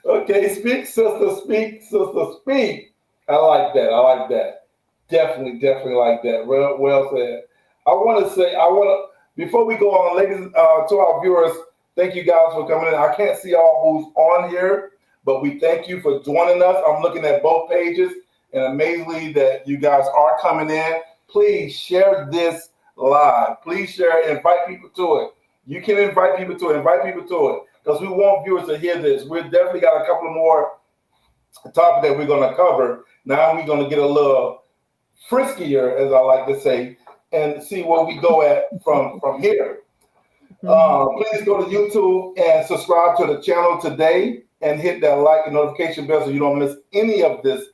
Okay, speak, sister, speak. I like that. I like that. Definitely like that. Well said. I want to, before we go on, ladies, to our viewers, thank you guys for coming in. I can't see all who's on here, but we thank you for joining us. I'm looking at both pages, and amazingly that you guys are coming in. Please share this live. Please share it. Invite people to it. You can invite people to it. Invite people to it because we want viewers to hear this. We've definitely got a couple of more topics that we're going to cover. Now we're going to get a little friskier, as I like to say, and see where we go at from here. Please go to YouTube and subscribe to the channel today and hit that like and notification bell so you don't miss any of this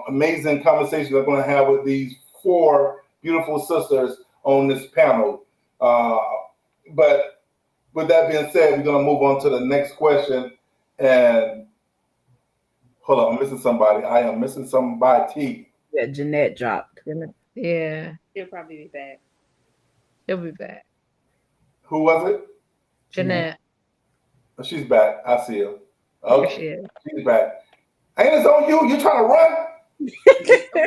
amazing conversation we're going to have with these four beautiful sisters on this panel. But with that being said, we're going to move on to the next question. And hold on, I'm missing somebody. I am missing somebody. Yeah, Jeanette dropped. Yeah, She'll probably be back. she'll be back. Who was it? Jeanette. Oh, she's back. I see her. There Okay, she is. she's back. Ain't it's on you? You trying to run?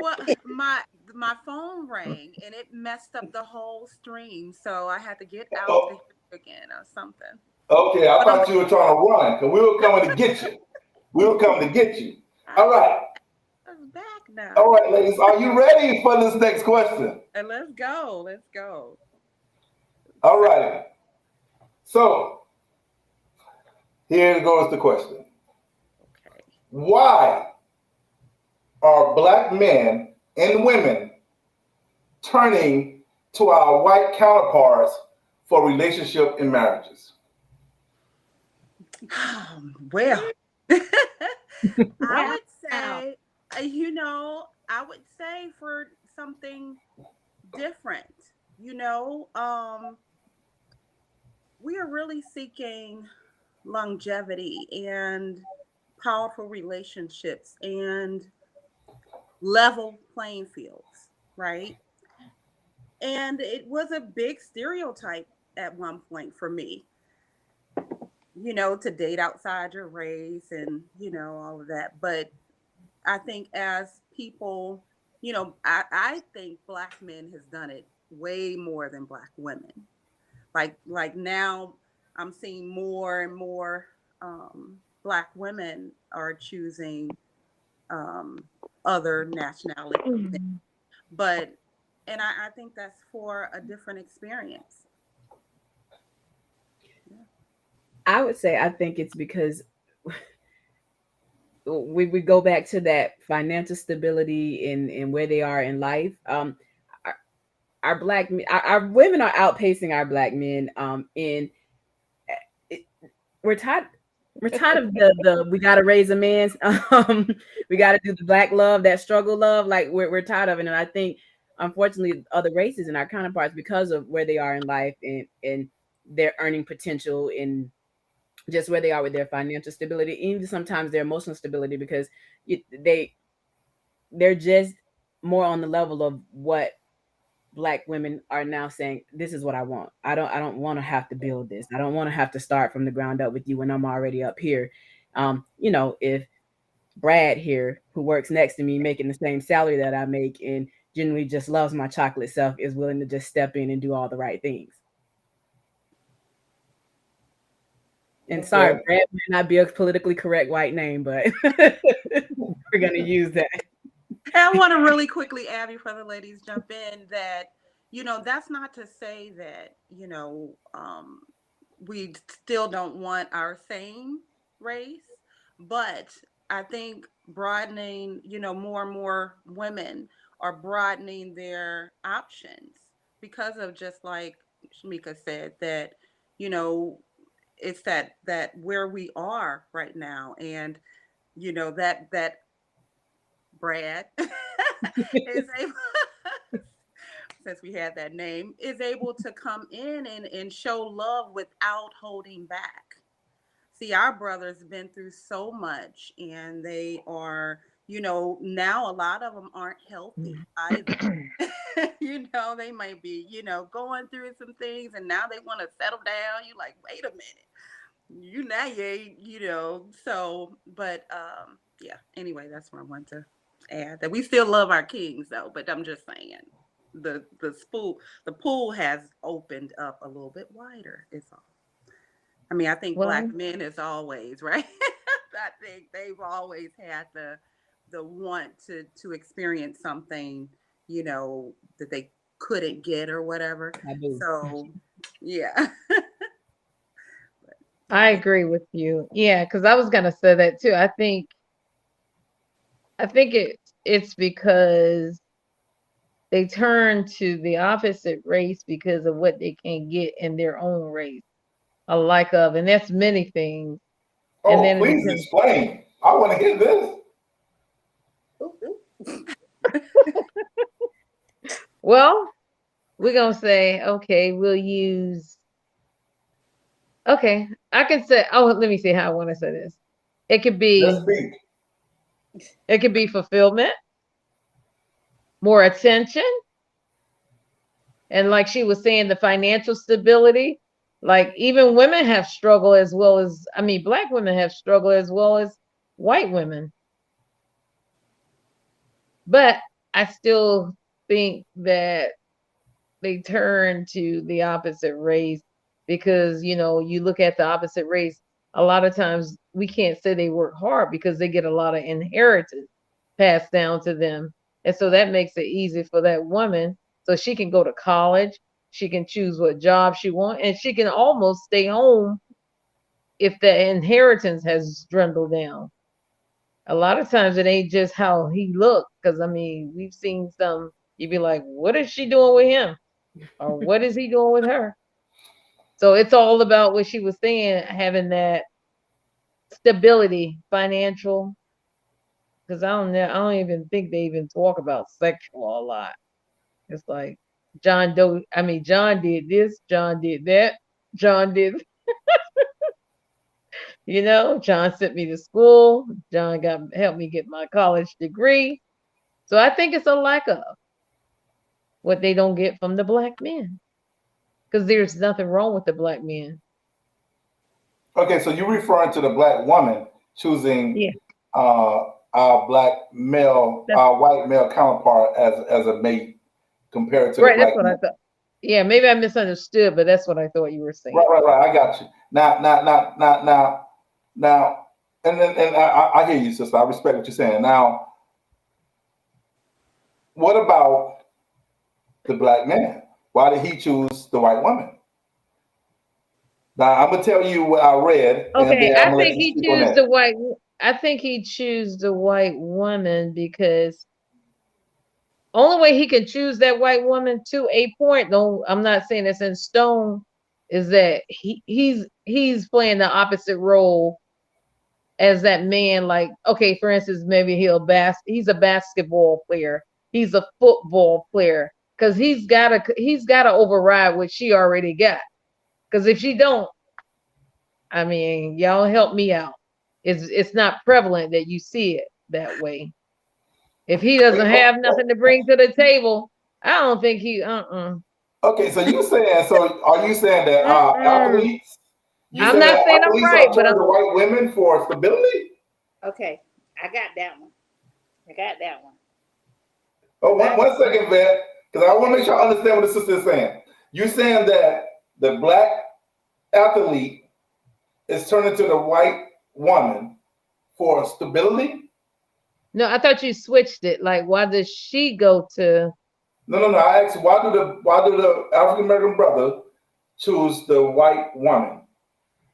Well, my phone rang and it messed up the whole stream, so I had to get out to Oh, again or something. okay, I But I'm thought you were trying to run because we were coming to get you. We were coming to get you. All right. I'm back now. All right, ladies, are you ready for this next question? And let's go. Let's go. All right. So here goes the question. Okay. Why are black men and women turning to our white counterparts for relationship and marriages? Well, I Wow. would say, I would say for something different. You know, we are really seeking longevity and powerful relationships and level playing fields, right? And it was a big stereotype at one point for me. to date outside your race and, all of that. But I think as people, I think black men has done it way more than black women. Like now I'm seeing more and more black women are choosing um, other nationalities. But and I think that's for a different experience. Yeah. I would say I think it's because we go back to that financial stability and where they are in life. Our, our our women are outpacing our black men. And it, we're tired. We're tired of the we gotta raise a man's we gotta do the black love, that struggle love. Like we're tired of it. And I think unfortunately other races and our counterparts, because of where they are in life and their earning potential and just where they are with their financial stability, even sometimes their emotional stability, because they they're just more on the level of what black women are now saying. This is what I want. I don't want to have to build this. I don't want to have to start from the ground up with you when I'm already up here. If Brad here, who works next to me making the same salary that I make and generally just loves my chocolate self, is willing to just step in and do all the right things. And sorry, Okay. Brad may not be a politically correct white name, but we're gonna use that. And I want to really quickly, Abby, for the ladies jump in that, that's not to say that, we still don't want our same race, but I think broadening, more and more women are broadening their options because of, just like Shamika said, that, you know, it's that where we are right now, and that Brad is able, since we had that name, is able to come in and show love without holding back. See, our brothers been through so much, and they are, now a lot of them aren't healthy either. They might be, going through some things, and now they want to settle down. You like, wait a minute, now you ain't, so, but yeah, anyway, that's what I want to add, that we still love our kings though, but I'm just saying the pool has opened up a little bit wider, is all. I mean, I think Well, black men is always right. I think they've always had the want to experience something, that they couldn't get or whatever. I do. So yeah. Go I ahead. agree with you. Yeah, because I was gonna say that too. I think it's because they turn to the opposite race because of what they can get in their own race, a like of, and that's many things. And Oh, then it please becomes, explain. I want to hear this. Ooh, ooh. well, we're gonna say, okay, we'll use, okay, I can say, oh, let me see how I want to say this. It could Let's be, speak. it could be fulfillment, more attention, and like she was saying, the financial stability. Like even women have struggled as well as, I mean, black women have struggled as well as white women. But I still think that they turn to the opposite race because, you look at the opposite race, a lot of times we can't say they work hard because they get a lot of inheritance passed down to them. And so that makes it easy for that woman. So she can go to college, she can choose what job she wants, and she can almost stay home if the inheritance has dwindled down. A lot of times it ain't just how he looked, because I mean, we've seen some, you'd be like, what is she doing with him? Or what is he doing with her? So it's all about what she was saying, having that stability, financial. Because I don't even think they even talk about sexual a lot. It's like John did this, John did that, John did, John sent me to school, John got helped me get my college degree. So I think it's a lack of what they don't get from the black men. Because there's nothing wrong with the black men. Okay, so you're referring to the black woman choosing Yeah. our black male, That's our white male counterpart as a mate compared to the right. That's black what I man. thought. Yeah, maybe I misunderstood, but that's what I thought you were saying. Right. I got you. Now, and I hear you, sister. I respect what you're saying. Now, what about the black man? Why did he choose the white woman? Now, I'm gonna tell you what I read, and Okay, then I'm gonna let you speak on that. I think he choose the white woman because only way he can choose that white woman to a point, though I'm not saying it's in stone, is that he's playing the opposite role as that man. Like, okay, for instance, maybe he's a basketball player, he's a football player, because he's gotta override what she already got. Because if she don't, I mean, y'all help me out. It's not prevalent that you see it that way. If he doesn't have nothing to bring to the table, I don't think he Okay, so are you saying that Mm-mm. athletes? You I'm saying not that saying I'm athletes right, are but turned to white women for stability? Okay, I got that one. I got that one. Oh, But one second, Vet, because I want to make sure I understand what the sister is saying. You're saying that the black athlete is turning to the white woman for stability? no, I thought you switched it. Like, why does she go to? No. I asked you, why do the African American brother choose the white woman?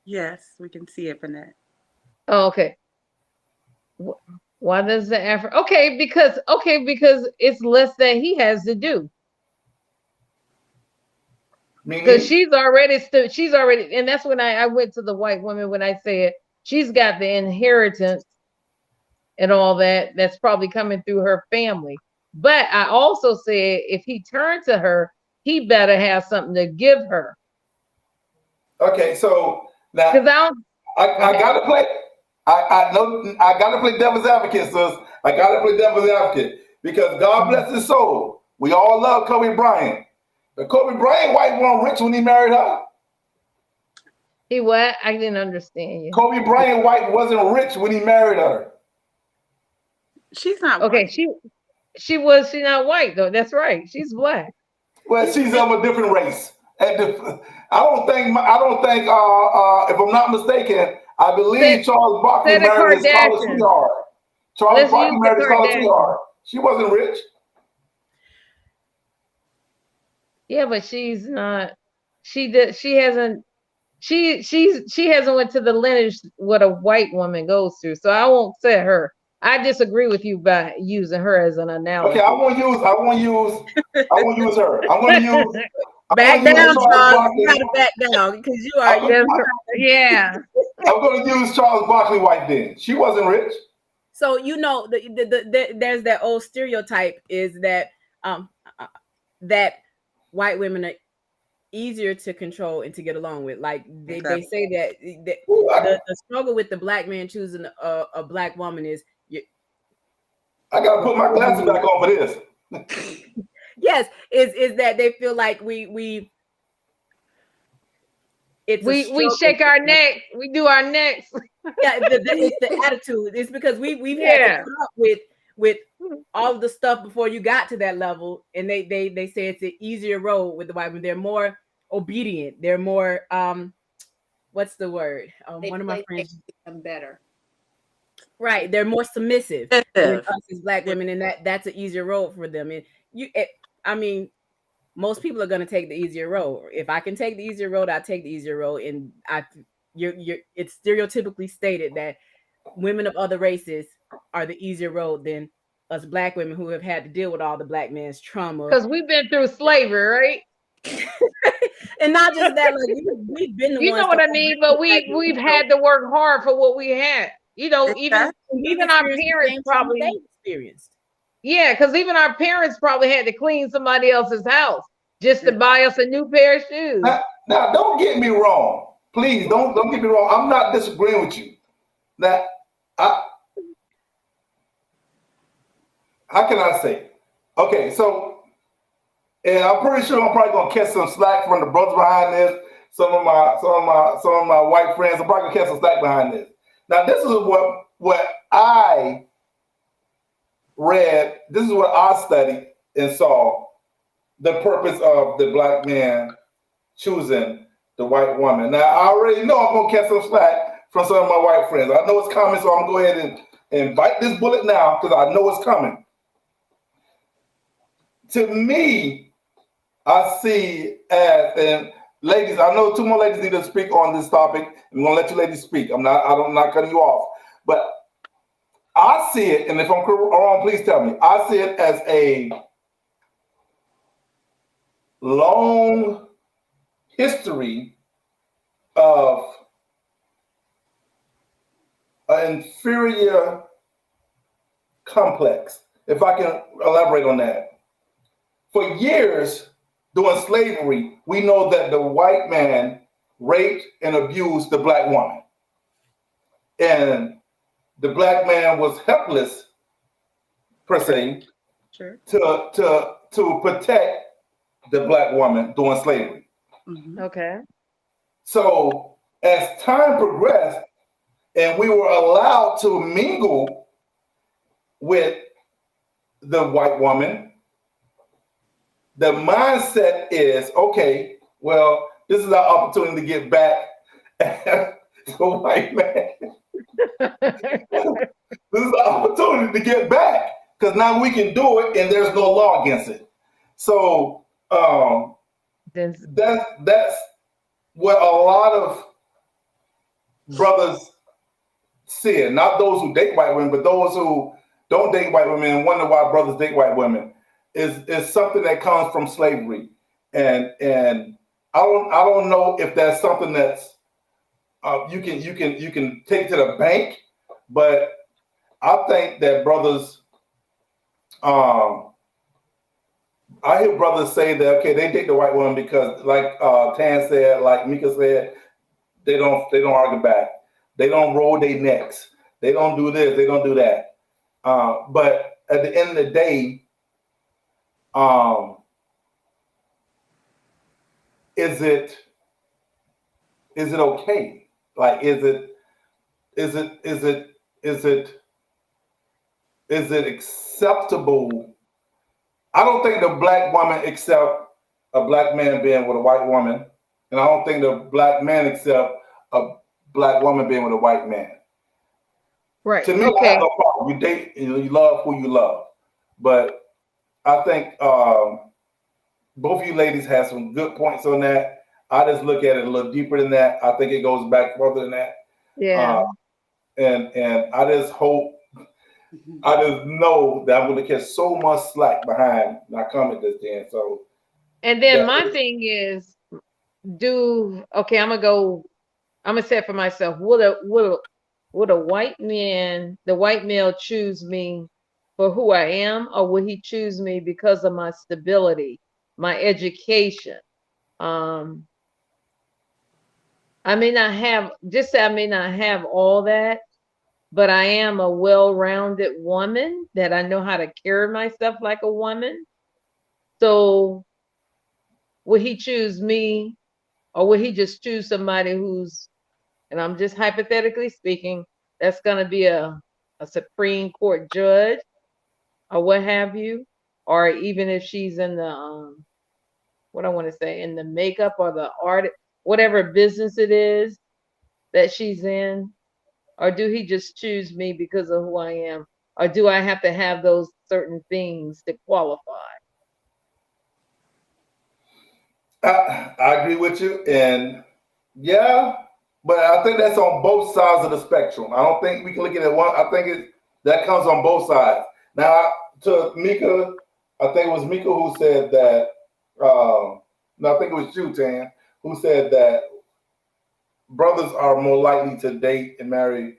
Yes, we can see it, Bennett. Oh, okay. Why does the Afro? Because it's less that he has to do. Because Meaning, she's already, and that's when I went to the white woman when I said she's got the inheritance and all that that's probably coming through her family. But I also said if he turned to her, he better have something to give her. okay, so now Because I don't. Go I ahead. gotta play. I know I gotta play devil's advocate, sis. I gotta play devil's advocate because God bless his soul. We all love Kobe Bryant, but Kobe Bryant white wasn't rich when he married her. He what? I didn't understand you. Kobe Bryant white wasn't rich when he married her. She's not Okay, white. she not white though. That's right. She's black. Well, she's of a different race. I don't think. If I'm not mistaken, I Say, believe Charles Barkley say the married his college Kardashians. sweetheart. Charles Let's Barkley use the married his college Kardashians. sweetheart. She wasn't rich. Yeah, but she's not. She did. She hasn't. She hasn't went to the lineage what a white woman goes through. So I won't say her. I disagree with you by using her as an Okay, analogy. I won't use her. Back I'm gonna use down, Charles Charles. You Barkley. gotta back down because you are I'm you. gonna, Yeah. I'm gonna use Charles Barkley wife then. She wasn't rich. So you know there's that old stereotype is that uh, that white women are easier to control and to get along with. Like they Exactly. say that Ooh, the struggle with the black man choosing a black woman is I gotta put my glasses back on for this. yes is that they feel like we it's a We struggle. shake our neck. We do our necks. Yeah, it's the attitude. It's because we've had to Yeah. put up with all of the stuff before you got to that level, and they say it's an easier road with the white women. They're more obedient. They're more what's the word? they One of my play friends, them better. right? They're more submissive than Submissive. us as black women, and that's an easier road for them. And I mean, most people are going to take the easier road. If I can take the easier road, I take the easier road, and it's stereotypically stated that women of other races are the easier road than us black women who have had to deal with all the black man's trauma. Because we've been through slavery, right? And not just that, like we've been the You ones know to what I mean? But we've had to work hard for what we had. Even Exactly. we've our experienced the parents same trauma they probably, experienced. yeah, because even our parents probably had to clean somebody else's house just to buy us a new pair of shoes. Now, don't get me wrong. Please don't get me wrong. I'm not disagreeing with you. Now, I, how can I say? Okay, so and I'm pretty sure I'm probably gonna catch some slack from the brothers behind this. some of my white friends are probably gonna catch some slack behind this. Now, this is what I read. This is what I studied and saw the purpose of the black man choosing the white woman. Now, I already know I'm gonna catch some slack from some of my white friends. I know it's coming, so I'm gonna go ahead and bite this bullet now because I know it's coming. To me, I see as, and ladies, I know two more ladies need to speak on this topic. I'm gonna let you ladies speak. I'm not cutting you off, but I see it, and if I'm wrong, please tell me. I see it as a long history of an inferior complex, if I can elaborate on that. For years, during slavery, we know that the white man raped and abused the black woman. And the black man was helpless, per se, Sure. to protect the black woman during slavery. Mm-hmm. Okay. So as time progressed and we were allowed to mingle with the white woman, the mindset is, okay, well, this is our opportunity to get back at the white man. This is the opportunity to get back because now we can do it and there's no law against it. So that's what a lot of brothers see it. Not those who date white women, but those who don't date white women and wonder why brothers date white women. Is something that comes from slavery, and I don't know if that's something that's you can take to the bank, but I think that brothers, I hear brothers say that okay, they date the white woman because, like Tan said, like Mika said, they don't argue back, they don't roll their necks, they don't do this, they don't do that. But at the end of the day, is it okay? Like, is it acceptable? I don't think the black woman accept a black man being with a white woman, and I don't think the black man accept a black woman being with a white man. Right. To me, I Okay. have no problem. You date, you love who you love, but I think both of you ladies have some good points on that. I just look at it a little deeper than that. I think it goes back further than that. Yeah. And I just hope, I just know that I'm going to catch so much slack behind my comment this day. So, And then my thing is, okay, I'm gonna say it for myself. Would a white man, the white male, choose me for who I am, or would he choose me because of my stability, my education? I may not have all that, but I am a well-rounded woman that I know how to carry myself like a woman. So would he choose me, or would he just choose somebody who's, and I'm just hypothetically speaking, that's going to be a Supreme Court judge or what have you, or even if she's in the what I want to say, in the makeup or the art, whatever business it is that she's in, or do he just choose me because of who I am, or do I have to have those certain things to qualify? I agree with you, and yeah, but I think that's on both sides of the spectrum. I don't think we can look at it one. I think that comes on both sides. Now, to Mika, I think it was Mika who said that. No, I think it was you, Tan, who said that brothers are more likely to date and marry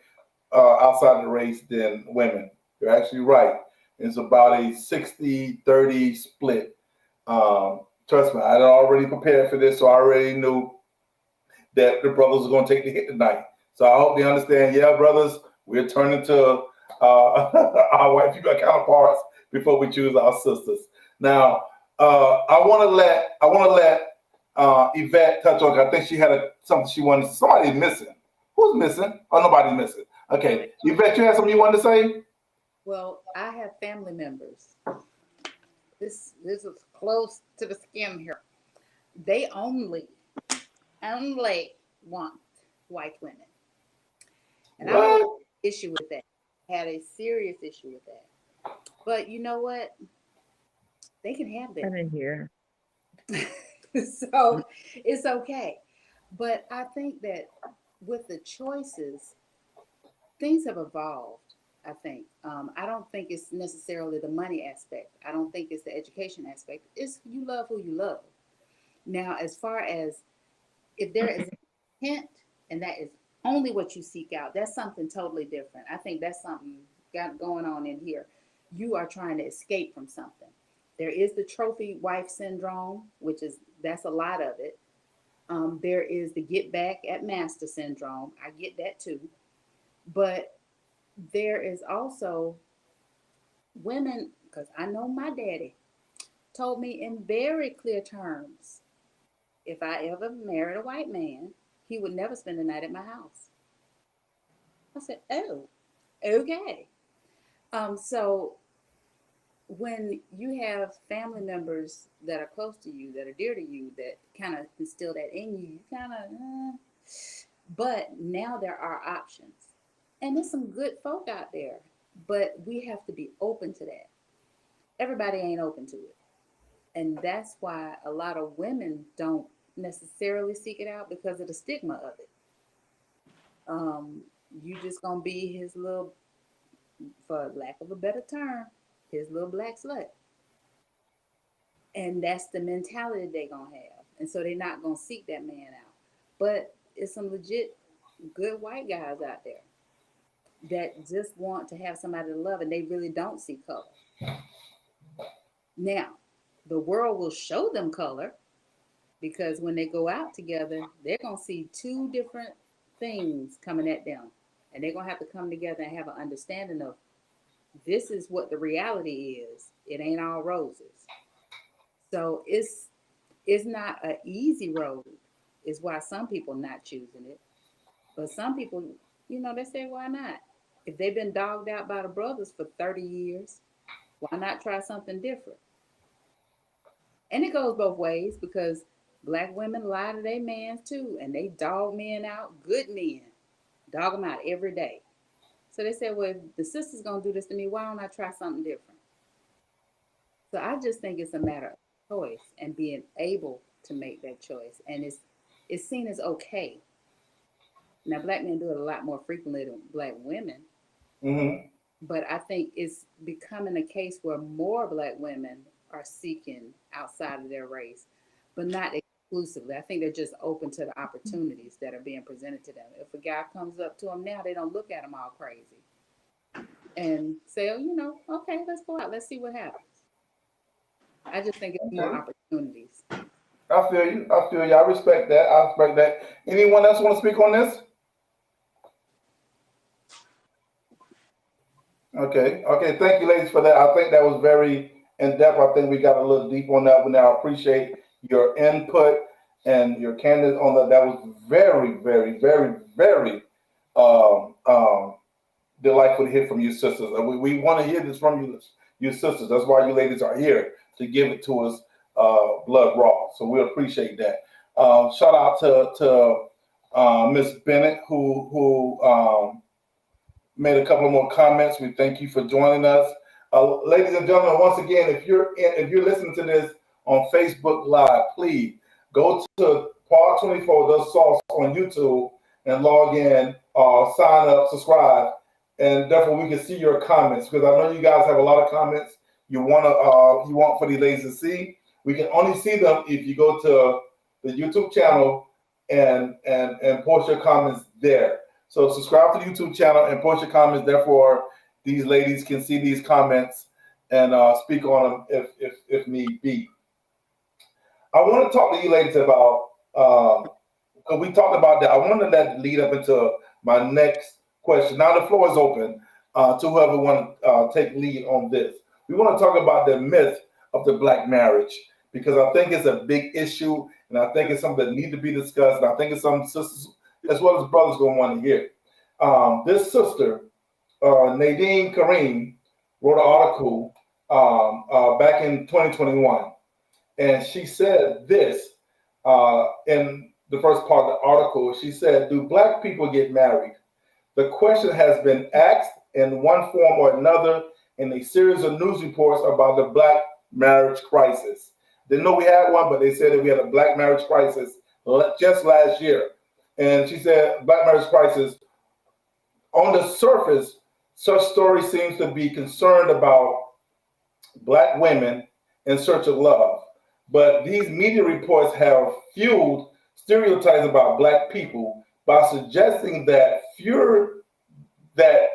outside the race than women. You're actually right. It's about a 60-30 split. Trust me, I had already prepared for this, so I already knew that the brothers are going to take the hit tonight. So I hope they understand, yeah, brothers, we're turning to our white people counterparts before we choose our sisters. Now, I want to let Yvette touched on. I think she had something she wanted. Somebody's missing. Who's missing? Oh, nobody's missing. Okay, Yvette, you had something you wanted to say? Well, I have family members. This is close to the skin here. They only want white women. And I don't have an issue with that. I had a serious issue with that. But you know what? They can have that. I didn't hear. So it's okay. But I think that with the choices, things have evolved. I think. I don't think it's necessarily the money aspect. I don't think it's the education aspect. It's you love who you love. Now, as far as if there is intent and that is only what you seek out, that's something totally different. I think that's something got going on in here. You are trying to escape from something. There is the trophy wife syndrome, that's a lot of it. There is the get back at master syndrome. I get that too. But there is also women, because I know my daddy told me in very clear terms, if I ever married a white man, he would never spend the night at my house. I said, oh, okay. So when you have family members that are close to you, that are dear to you, that kind of instill that in you, you kind of, but now there are options. And there's some good folk out there, but we have to be open to that. Everybody ain't open to it. And that's why a lot of women don't necessarily seek it out because of the stigma of it. You just gonna be his little, for lack of a better term, his little black slut. And that's the mentality they gonna have. And so they're not gonna seek that man out. But it's some legit good white guys out there that just want to have somebody to love and they really don't see color. Now, the world will show them color because when they go out together, they're going to see two different things coming at them. And they're going to have to come together and have an understanding of this is what the reality is. It ain't all roses. So it's not an easy road, is why some people not choosing it. But some people, they say, why not? If they've been dogged out by the brothers for 30 years, why not try something different? And it goes both ways because black women lie to their men too, and they dog men out, good men, dog them out every day. So they say, well, if the sister's going to do this to me, why don't I try something different? So I just think it's a matter of choice and being able to make that choice. And it's seen as okay. Now, black men do it a lot more frequently than black women. Mm-hmm. But I think it's becoming a case where more black women are seeking outside of their race, but not exclusively. I think they're just open to the opportunities that are being presented to them. If a guy comes up to them now, they don't look at him all crazy and say, oh, okay, let's go out. Let's see what happens. I just think it's more opportunities. I feel you. I respect that. Anyone else want to speak on this? Okay. Thank you, ladies, for that. I think that was very in depth. I think we got a little deep on that one. Now, I appreciate your input and your candid on that. That was very, very, very, very delightful to hear from you sisters. We want to hear this from you sisters. That's why you ladies are here to give it to us blood raw. So we appreciate that. Shout out to Miss Bennett who made a couple of more comments. We thank you for joining us. Ladies and gentlemen, once again, if you're listening to this on Facebook Live, please go to Part 24 Does Sauce on YouTube and log in, sign up, subscribe, and therefore we can see your comments because I know you guys have a lot of comments you want for these ladies to see. We can only see them if you go to the YouTube channel and post your comments there. So subscribe to the YouTube channel and post your comments. Therefore, these ladies can see these comments and speak on them if need be. I want to talk to you ladies about, because we talked about that. I want to let lead up into my next question. Now the floor is open to whoever want to take lead on this. We want to talk about the myth of the black marriage because I think it's a big issue And I think it's something that needs to be discussed. And I think it's some sisters as well as brothers going to want to hear. This sister, Nadine Kareem, wrote an article back in 2021. And she said this in the first part of the article. She said, "Do Black people get married? The question has been asked in one form or another in a series of news reports about the Black marriage crisis." Didn't know we had one, but they said that we had a Black marriage crisis just last year. And she said, Black marriage crisis, on the surface, such story seems to be concerned about Black women in search of love. But these media reports have fueled stereotypes about Black people by suggesting that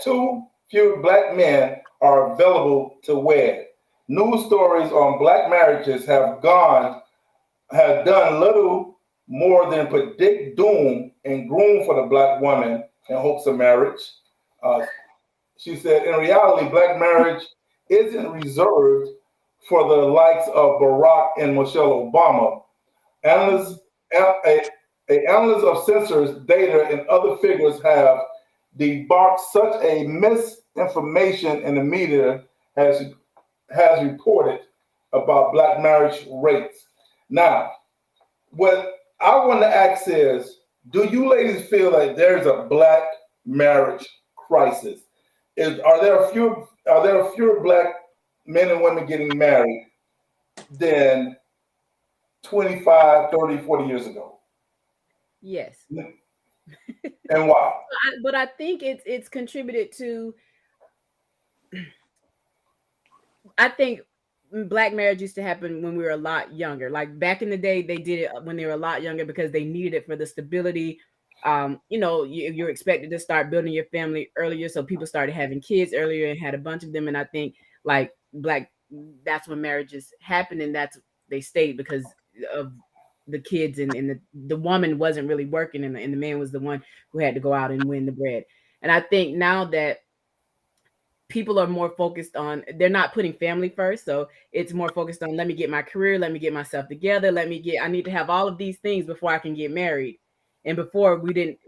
too few Black men are available to wed. News stories on Black marriages have done little more than predict doom and groom for the Black woman in hopes of marriage. She said, in reality, Black marriage isn't reserved for the likes of Barack and Michelle Obama. Analysts, analyst of census data and other figures have debunked such a misinformation in the media has reported about Black marriage rates. Now, what I want to ask is, do you ladies feel like there's a Black marriage crisis? Are there fewer Black men and women getting married than 25, 30, 40 years ago? Yes. And why? But I think it's contributed to. I think Black marriage used to happen when we were a lot younger. Like back in the day, they did it when they were a lot younger because they needed it for the stability. You're expected to start building your family earlier, so people started having kids earlier and had a bunch of them. And I think like that's when marriages happened, and they stayed because of the kids, and the woman wasn't really working, and the man was the one who had to go out and win the bread. And I think now that people are more focused on, they're not putting family first, so it's more focused on, let me get my career, let me get myself together, I need to have all of these things before I can get married. And before we didn't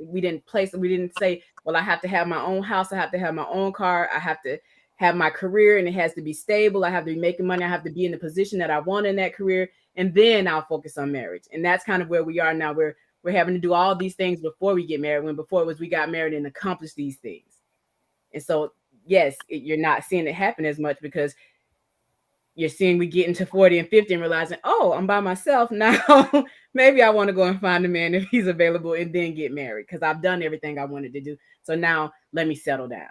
say, well, I have to have my own house, I have to have my own car, I have to have my career, and it has to be stable, I have to be making money, I have to be in the position that I want in that career, and then I'll focus on marriage. And that's kind of where we are now. We're having to do all these things before we get married, when before it was we got married and accomplished these things. And so yes, you're not seeing it happen as much because you're seeing we get into 40 and 50 and realizing, oh, I'm by myself now. Maybe I want to go and find a man if he's available and then get married because I've done everything I wanted to do. So now let me settle down.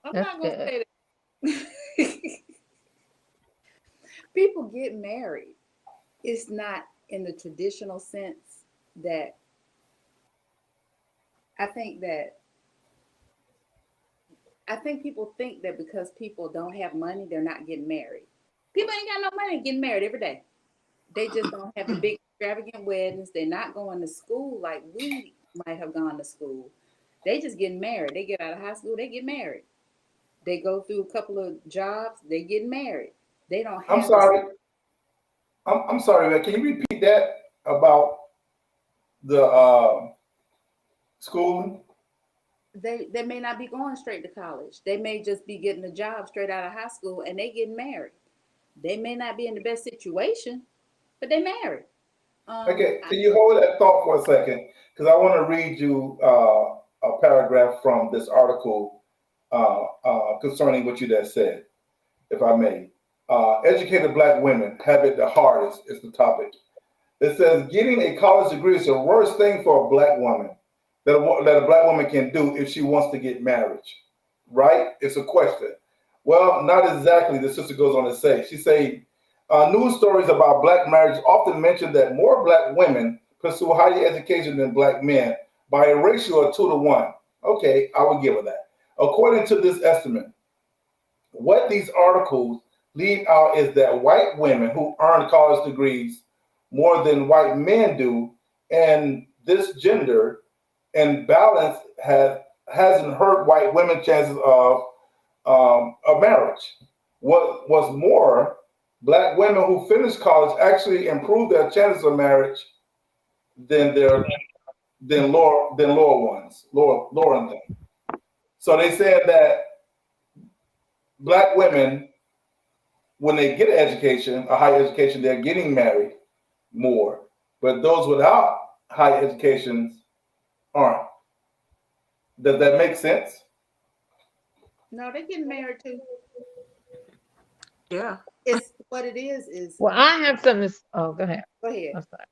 I'm not going to say that. People get married. It's not in the traditional sense that I think people think that because people don't have money, they're not getting married. People ain't got no money getting married every day. They just don't have the big extravagant weddings. They're not going to school like we might have gone to school. They just getting married. They get out of high school, they get married. They go through a couple of jobs, they get married. They don't have. I'm sorry, man. Can you repeat that about the schooling? They may not be going straight to college. They may just be getting a job straight out of high school and they getting married. They may not be in the best situation, but they married. Okay, can you hold that thought for a second? Because I want to read you a paragraph from this article concerning what you just said, if I may. Educated Black women have it the hardest is the topic. It says, getting a college degree is the worst thing for a Black woman that a Black woman can do if she wants to get married, right? It's a question. Well, not exactly, the sister goes on to say. She say, news stories about Black marriage often mention that more Black women pursue higher education than Black men by a ratio of 2 to 1. Okay, I will give her that. According to this estimate, what these articles leave out is that white women who earn college degrees more than white men do, and this gender imbalance hasn't hurt white women's chances of a marriage. What's more, Black women who finish college actually improve their chances of marriage than lower than them. So they said that black women, when they get an education, a higher education, they're getting married more. But those without high educations aren't. Does that make sense? No, they're getting married too. Yeah. It's what it is. Well, I have something to. Oh, go ahead. Go ahead. I'm sorry.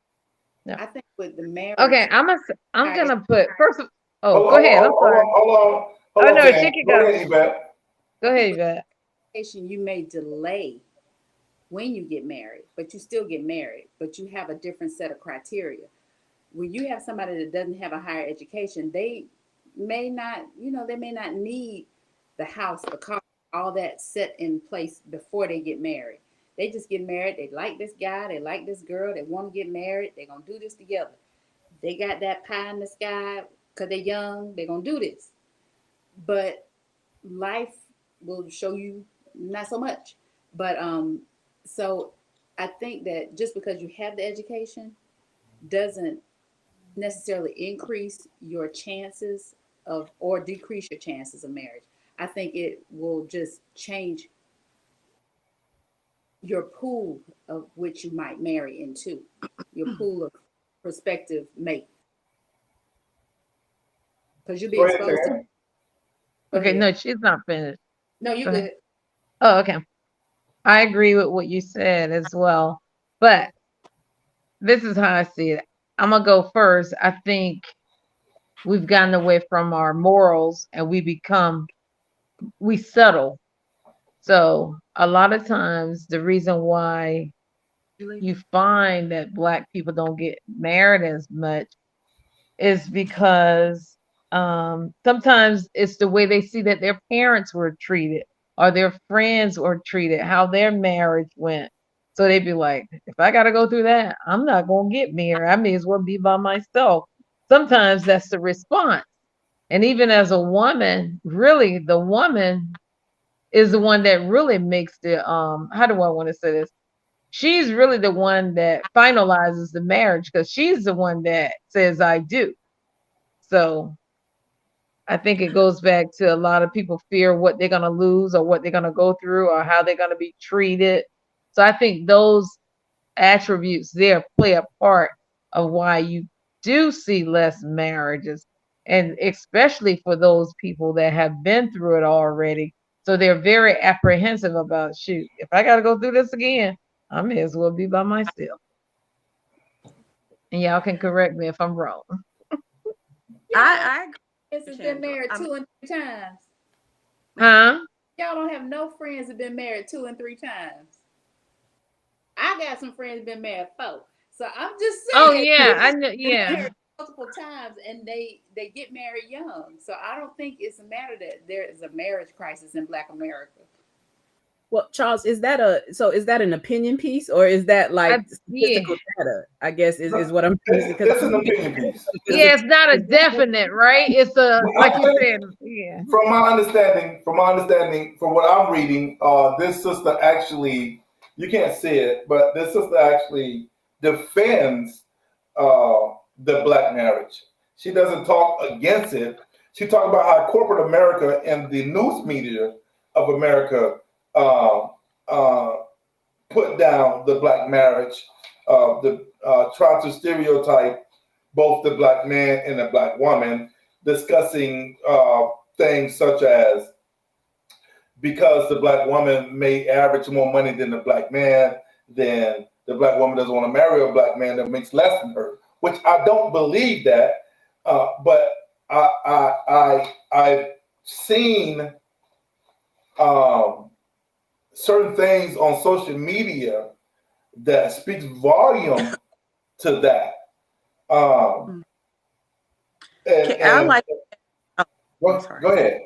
No. I think with the marriage, Okay, I'm gonna put first. Oh, Hold go on, ahead. I'm sorry. hold Oh on, no, Tam. she can Go go. ahead, Yvette. Go I ahead, think Yvette. education you may delay when you get married, but you still get married, but you have a different set of criteria. When you have somebody that doesn't have a higher education, they may not, they may not need the house, the car, all that set in place before they get married. They just get married. They like this guy. They like this girl. They want to get married. They're going to do this together. They got that pie in the sky because they're young. They're going to do this. But life will show you not so much. But so I think that just because you have the education doesn't necessarily increase your chances of or decrease your chances of marriage. I think it will just change your pool of which you might marry into, your pool of prospective mate. Because you'll be Go ahead, exposed to. Tam. Go Okay, ahead. no, she's not finished. No, you Go ahead. good. Oh, okay. I agree with what you said as well. But this is how I see it. I'm gonna go first. I think we've gotten away from our morals and we settle. So a lot of times the reason why you find that Black people don't get married as much is because sometimes it's the way they see that their parents were treated or their friends were treated, how their marriage went. So they'd be like, if I got to go through that, I'm not going to get married. I may as well be by myself. Sometimes that's the response. And even as a woman, really, the woman is the one that really makes the, how do I want to say this? She's really the one that finalizes the marriage because she's the one that says, I do. So I think it goes back to a lot of people fear what they're going to lose or what they're going to go through or how they're going to be treated. So I think those attributes there play a part of why you do see less marriages, and especially for those people that have been through it already. So they're very apprehensive about, shoot, if I got to go through this again, I may as well be by myself. And y'all can correct me if I'm wrong. I Friends has been married 2 and 3 times. Huh? Y'all don't have no friends that been married 2 and 3 times. I got some friends been married 4. So I'm just Oh saying, yeah, I know. been Yeah. married multiple times and they get married young. So I don't think it's a matter that there is a marriage crisis in Black America. Well, Charles, is that an opinion piece or is that like Yeah. statistical data? I guess is what I'm thinking because It's an opinion piece. Yeah, it's not a definite, right? It's a like you said. Yeah. From my understanding, from what I'm reading, this sister actually, you can't see it, but this sister actually defends the black marriage. She doesn't talk against it. She talks about how corporate America and the news media of America uh, uh, put down the black marriage, try to stereotype both the black man and the black woman, discussing things such as because the black woman may average more money than the black man, then the black woman doesn't want to marry a black man that makes less than her. Which I don't believe that, but I've seen certain things on social media that speaks volume to that. Um, I and like. Oh, I'm go sorry. ahead.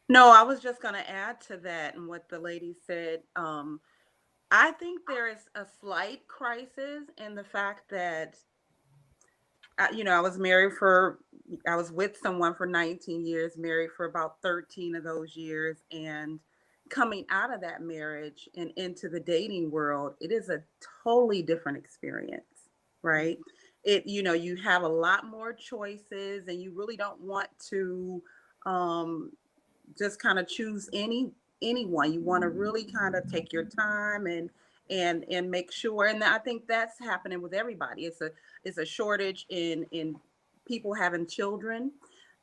No, I was just going to add to that and what the lady said. I think there is a slight crisis in the fact that, I was with someone for 19 years, married for about 13 of those years, and coming out of that marriage and into the dating world, it is a totally different experience, right? You have a lot more choices, and you really don't want to um, just kind of choose anyone. You want to really kind of take your time and make sure. And I think that's happening with everybody. It's a shortage in people having children.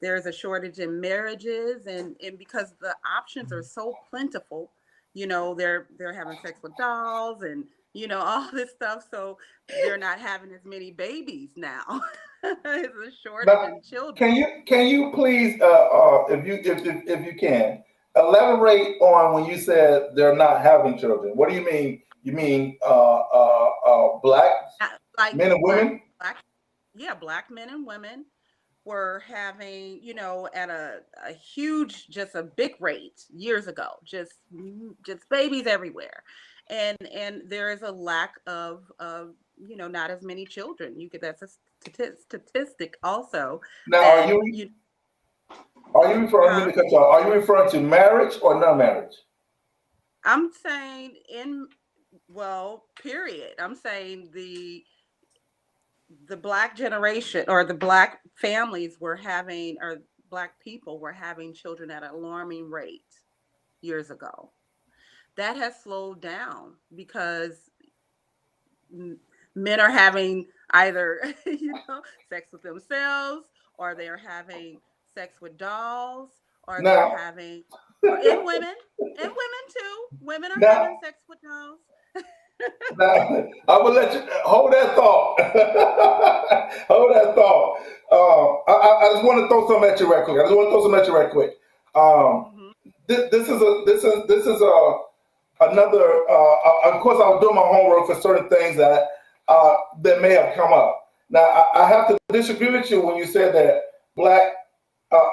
There's a shortage in marriages, and because the options are so plentiful, they're having sex with dolls and all this stuff. So they're not having as many babies now. It's a shortage Now, in children. can you please, if you can, elaborate on when you said they're not having children? What do you mean? You mean black Like men and women? black, yeah, black men and women were having, at a huge, just a big rate years ago, just babies everywhere. And there is a lack of not as many children. That's a statistic also Now, that are you referring? Let huh? me cut you off. Are you referring to marriage or non-marriage? I'm saying well, period. I'm saying the black generation or the black families were having, or black people were having children at an alarming rate years ago. That has slowed down because men are having either sex with themselves, or they're having sex with dolls, or they're Now, having, or in women, too, women are having now, sex with dolls. now, I will let you hold that thought. Hold that thought. I just want to throw something at you right quick. Um, Hmm. this is another. Of course, I was doing my homework for certain things that may have come up. Now, I have to disagree with you when you said that black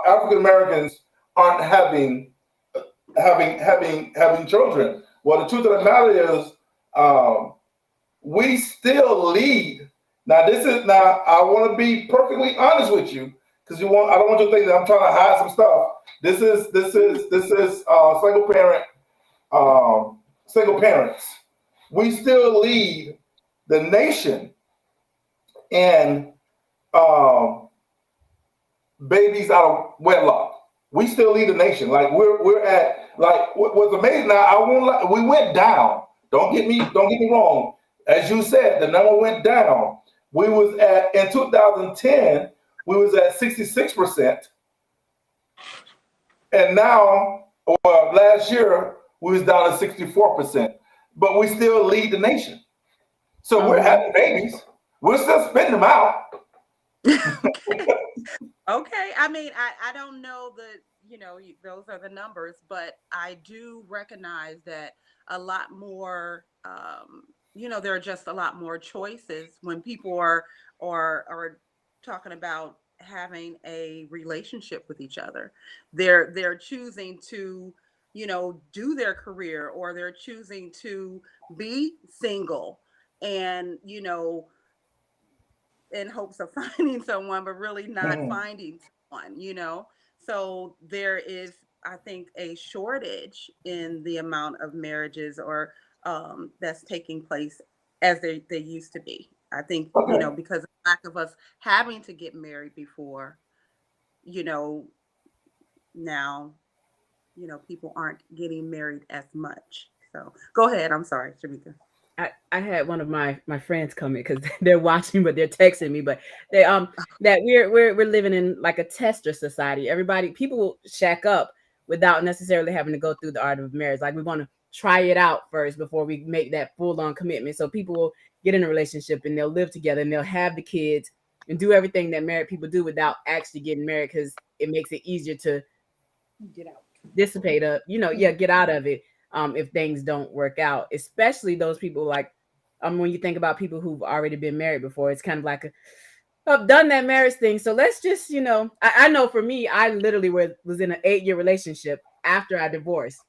African Americans aren't having children. Well, the truth of the matter is, um, we still lead. Now I want to be perfectly honest with you because I don't want you to think that I'm trying to hide some stuff. This is single parents. We still lead the nation in um, babies out of wedlock. We still lead the nation. Like we're at like what was amazing. Now I won't lie, we went down. Don't get me wrong. As you said, the number went down. We was at in 2010. We was at 66%, and now, well, last year we was down to 64%. But we still lead the nation. So we're Hmm. having babies. We're still spitting them out. Okay. Okay. I mean, I don't know those are the numbers, but I do recognize that a lot more, there are just a lot more choices when people are talking about having a relationship with each other. They're choosing to, do their career, or they're choosing to be single and, in hopes of finding someone, but really not Mhm. finding someone. So there is, I think, a shortage in the amount of marriages or that's taking place as they used to be. I think, Okay. because of the lack of us having to get married before, you know, now, people aren't getting married as much. So go ahead. I'm sorry, Shamika. I had one of my friends come in because they're watching, but they're texting me. But they that we're living in like a tester society. Everybody, people will shack up without necessarily having to go through the art of marriage. Like we want to try it out first before we make that full on commitment. So people will get in a relationship and they'll live together and they'll have the kids and do everything that married people do without actually getting married because it makes it easier to Get out. dissipate get out of it if things don't work out, especially those people like when you think about people who've already been married before. It's kind of like I've done that marriage thing, so let's just I know for me, I literally was in an 8-year relationship after I divorced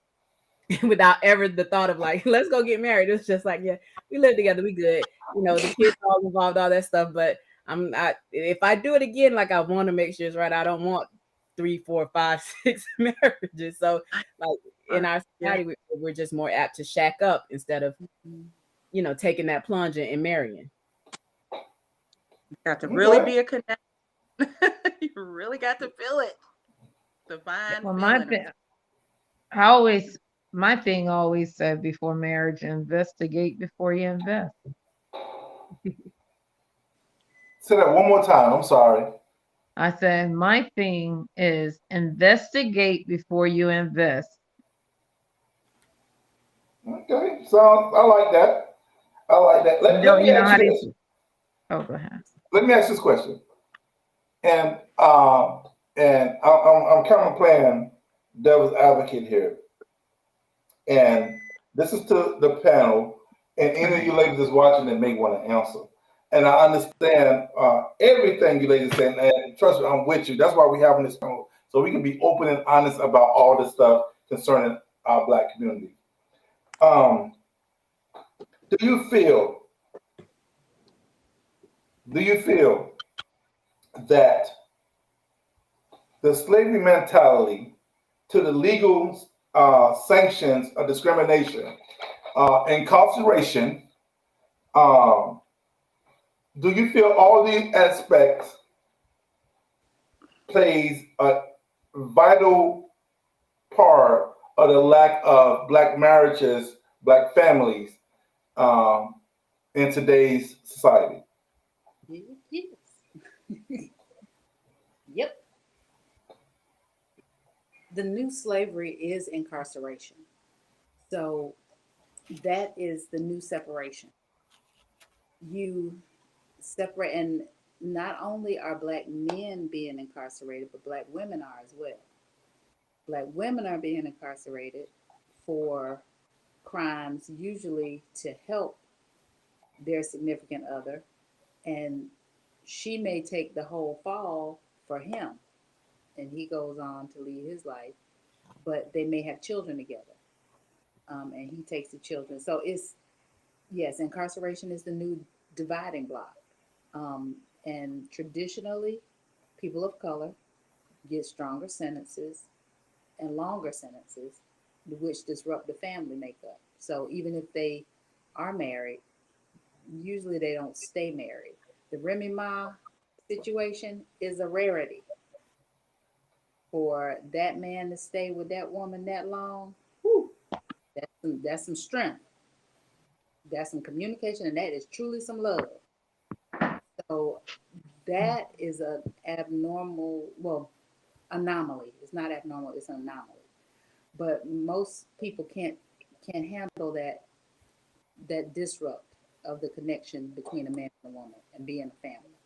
without ever the thought of like let's go get married. It's just like, yeah, we live together, we good, the kids all involved, all that stuff. But if I do it again, like I want to make sure it's right. I don't want 3, 4, 5, 6 marriages. So like in our society, we're just more apt to shack up instead of, taking that plunge and marrying. Got to really be a connection. You really got to feel it. Divine feeling. My thing always said before marriage, investigate before you invest. Say that one more time. I'm sorry. I said, my thing is investigate before you invest. Okay, so I like that. I like that. Let me ask you this. Oh, go ahead. Let me ask this question. And I'm kind of playing devil's advocate here. And this is to the panel, and any of you ladies that's watching that may want to answer. And I understand everything you ladies saying, and trust me, I'm with you. That's why we're having this panel, so we can be open and honest about all this stuff concerning our Black community. Do you feel that the slavery mentality to the legal sanctions of discrimination, incarceration, do you feel all these aspects plays a vital part of the lack of Black marriages, Black families in today's society? Yes. Yep. The new slavery is incarceration. So that is the new separation. You separate, and not only are Black men being incarcerated, but Black women are as well. Black women are being incarcerated for crimes, usually to help their significant other, and she may take the whole fall for him, and he goes on to lead his life, but they may have children together, and he takes the children. So yes, incarceration is the new dividing block. And traditionally, people of color get stronger sentences and longer sentences, which disrupt the family makeup. So even if they are married, usually they don't stay married. The Remy Ma situation is a rarity. For that man to stay with that woman that long, whew, that's some strength. That's some communication, and that is truly some love. So that is a abnormal, well, anomaly. It's not abnormal, it's an anomaly. But most people can't handle that disrupt of the connection between a man and a woman and being a family.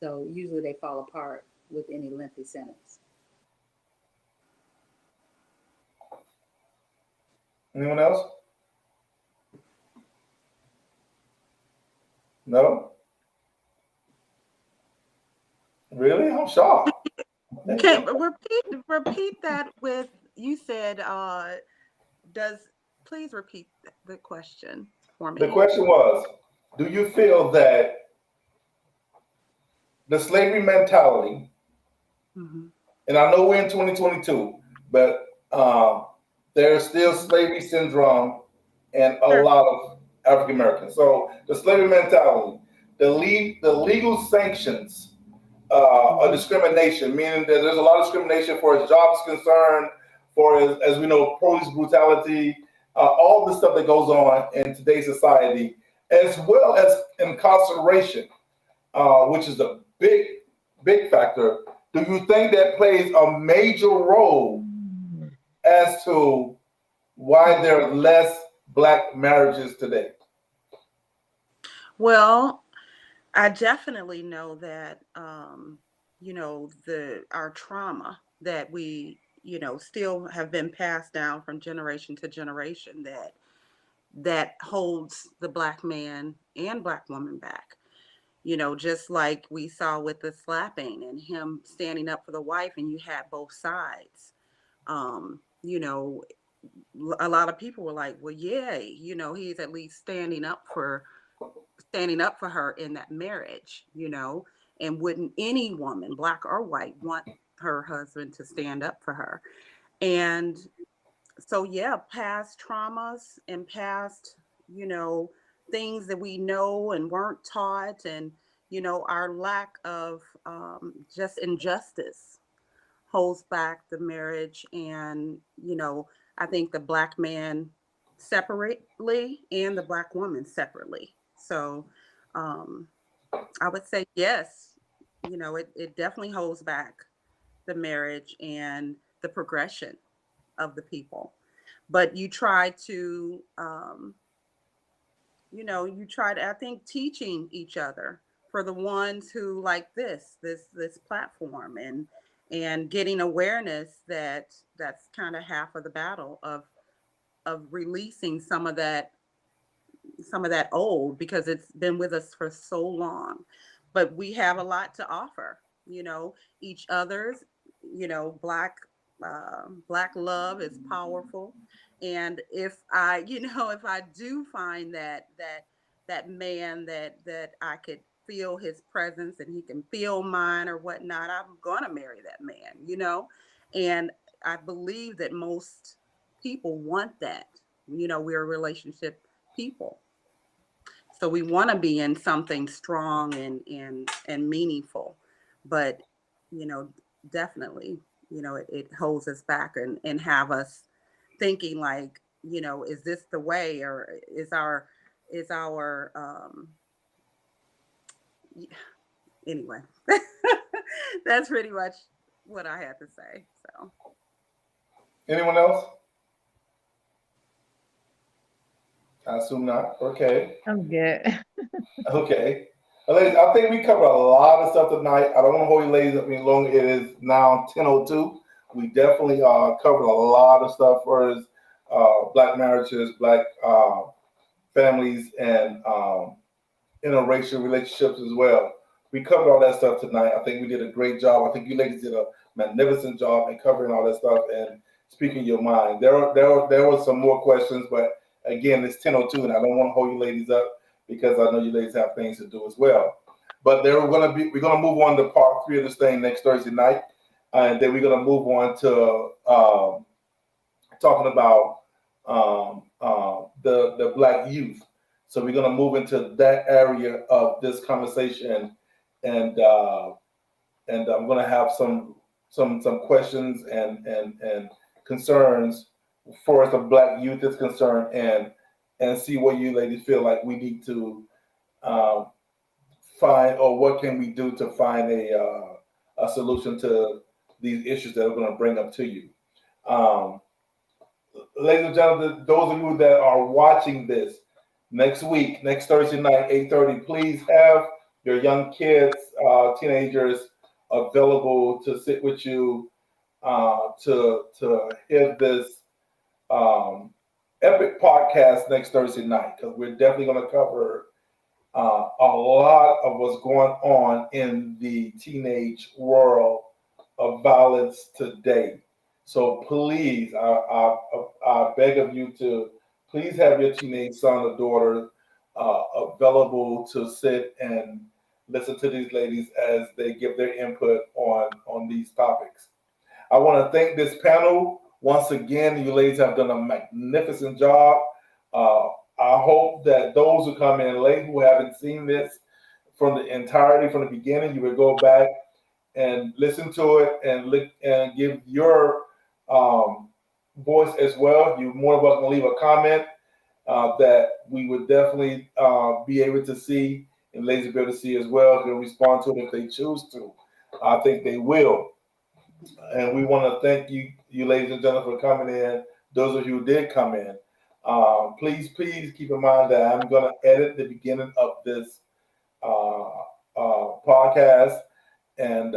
So usually they fall apart with any lengthy sentence. Anyone else? No? Really? I'm shocked. Can repeat that with, you said, please repeat the question for me. The question was, do you feel that the slavery mentality, and I know we're in 2022, but there's still slavery syndrome in a lot of African Americans. So the slavery mentality, the legal sanctions of discrimination, meaning that there's a lot of discrimination for as jobs concerned, for as we know, police brutality, all the stuff that goes on in today's society, as well as incarceration, which is a big factor. Do you think that plays a major role as to why there are less Black marriages today? Well, I definitely know that, our trauma that we, still have been passed down from generation to generation, that holds the Black man and Black woman back. Just like we saw with the slapping and him standing up for the wife, and you had both sides. A lot of people were like, well, yeah, he's at least standing up for her in that marriage, and wouldn't any woman, Black or white, want her husband to stand up for her? And so yeah, past traumas and past, you know, things that we know and weren't taught, and you know, our lack of just injustice holds back the marriage. And you know, I think the Black man separately and the Black woman separately. So um, I would say yes, you know, it definitely holds back the marriage and the progression of the people. But you try to, you know, you try to, I think, teaching each other for the ones who like this platform, and getting awareness that that's kind of half of the battle of releasing some of that old, because it's been with us for so long. But we have a lot to offer, you know, each other's, you know, Black love is powerful. And if I, you know, if I do find that man that I could feel his presence and he can feel mine or whatnot, I'm gonna marry that man, you know. And I believe that most people want that. You know, we're relationship people, so we want to be in something strong and meaningful. But you know, definitely, you know, it holds us back and have us thinking like, you know, is this the way, or is our anyway. That's pretty much what I had to say. So Anyone else? I assume not. Okay. I'm good. Okay. Well, ladies, I think we covered a lot of stuff tonight. I don't want to hold you ladies up any longer. It is now 10:02. We definitely covered a lot of stuff for us. Black marriages, Black families, and interracial relationships as well. We covered all that stuff tonight. I think we did a great job. I think you ladies did a magnificent job in covering all that stuff and speaking your mind. There were some more questions, but again, it's 10:02, and I don't want to hold you ladies up because I know you ladies have things to do as well. But we're gonna move on to part three of this thing next Thursday night, and then we're gonna move on to talking about the Black youth. So we're going to move into that area of this conversation, and I'm going to have some questions and concerns for as the Black youth is concerned, and see what you ladies feel like we need to um, find, or what can we do to find a solution to these issues that we're going to bring up to you. Um, Ladies and gentlemen, those of you that are watching this next week, next Thursday night, 8:30, please have your young kids, teenagers available to sit with you to hear this epic podcast next Thursday night, because we're definitely going to cover a lot of what's going on in the teenage world of violence today. So please, I beg of you to please have your teenage son or daughter available to sit and listen to these ladies as they give their input on these topics. I want to thank this panel once again. You ladies have done a magnificent job. Uh, I hope that those who come in late who haven't seen this from the entirety, from the beginning, you would go back and listen to it and give your um, voice as well. You're more than welcome to leave a comment that we would definitely be able to see, and ladies will be able to see as well. They'll respond to it if they choose to. I think they will. And we want to thank you ladies and gentlemen, for coming in. Those of you who did come in, please keep in mind that I'm going to edit the beginning of this podcast, and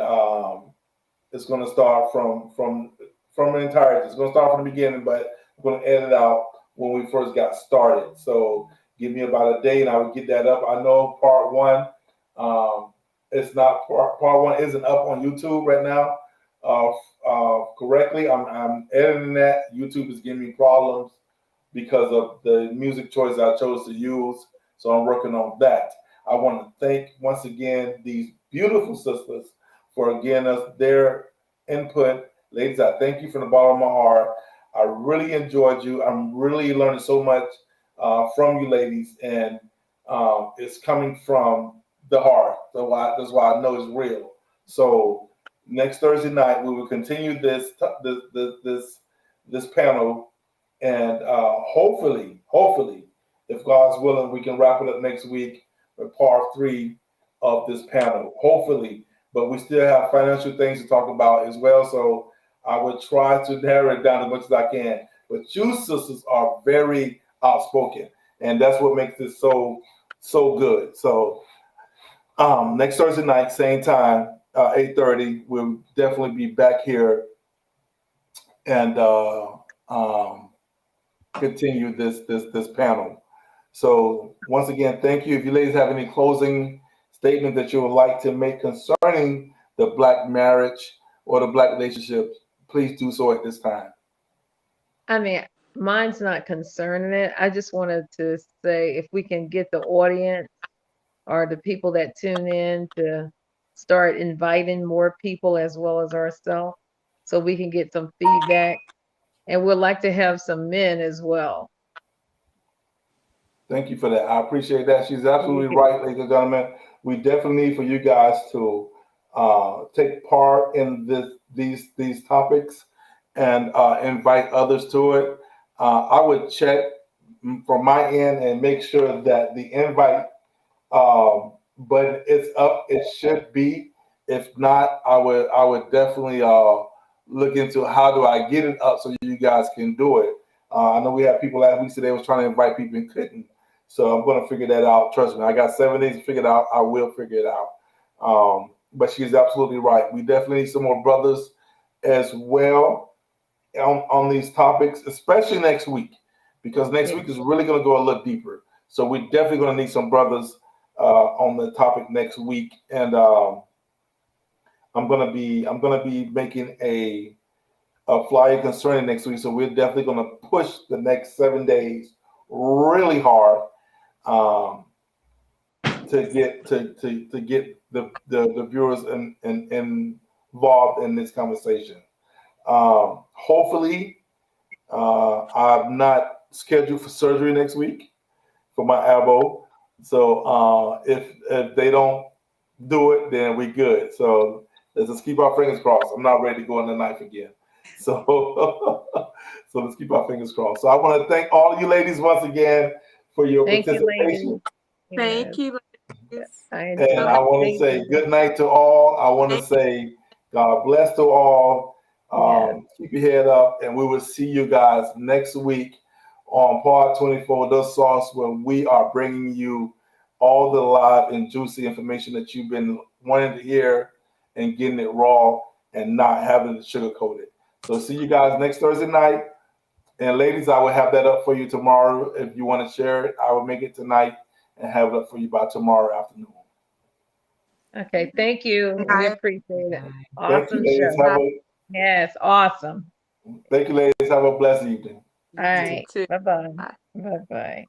it's going to start from the entirety. It's going to start from the beginning, but I'm going to edit out when we first got started. So give me about a day, and I will get that up. I know part one, it's not part one isn't up on YouTube right now. Correctly, I'm editing that. YouTube is giving me problems because of the music choice I chose to use. So I'm working on that. I want to thank once again these beautiful sisters for giving us their input. Ladies, I thank you from the bottom of my heart. I really enjoyed you. I'm really learning so much from you ladies, and it's coming from the heart. That's why I know it's real. So next Thursday night we will continue this panel, and hopefully, if God's willing, we can wrap it up next week with part 3 of this panel. Hopefully, but we still have financial things to talk about as well. So I will try to narrow it down as much as I can. But you sisters are very outspoken, and that's what makes this so good. So next Thursday night, same time, 8:30, we'll definitely be back here and continue this panel. So once again, thank you. If you ladies have any closing statement that you would like to make concerning the Black marriage or the Black relationship, please do so at this time. I mean, mine's not concerning it. I just wanted to say if we can get the audience or the people that tune in to start inviting more people as well as ourselves so we can get some feedback. And we'd like to have some men as well. Thank you for that. I appreciate that. She's absolutely right, ladies and gentlemen. We definitely need for you guys to take part in these topics and invite others to it. I would check from my end and make sure that the invite button is up. It should be. If not, I would definitely look into how do I get it up so you guys can do it. I know we had people last week today was trying to invite people and couldn't. So I'm going to figure that out. Trust me, I got 7 days to figure it out. I will figure it out. But she's absolutely right. We definitely need some more brothers as well on these topics, especially next week, because next week is really going to go a little deeper. So we're definitely going to need some brothers on the topic next week. And I'm going to be making a flyer concerning next week. So we're definitely going to push the next 7 days really hard to get the viewers involved in this conversation. Hopefully, I'm not scheduled for surgery next week for my elbow. So if they don't do it, then we good. So let's just keep our fingers crossed. I'm not ready to go on the knife again. So so let's keep our fingers crossed. So I want to thank all of you ladies once again for your participation. Thank you, ladies. And I want to say good night to all. I want to say God bless to all. Keep your head up, and we will see you guys next week on Part 24, The Sauce, where we are bringing you all the live and juicy information that you've been wanting to hear and getting it raw and not having to sugarcoat it. So see you guys next Thursday night. And ladies, I will have that up for you tomorrow. If you want to share it, I will make it tonight and have it up for you by tomorrow afternoon. Okay, thank you. We appreciate it. Thank Awesome you, show. Yes, awesome. Thank you, ladies. Have a blessed evening. All right. Bye-bye. Bye-bye.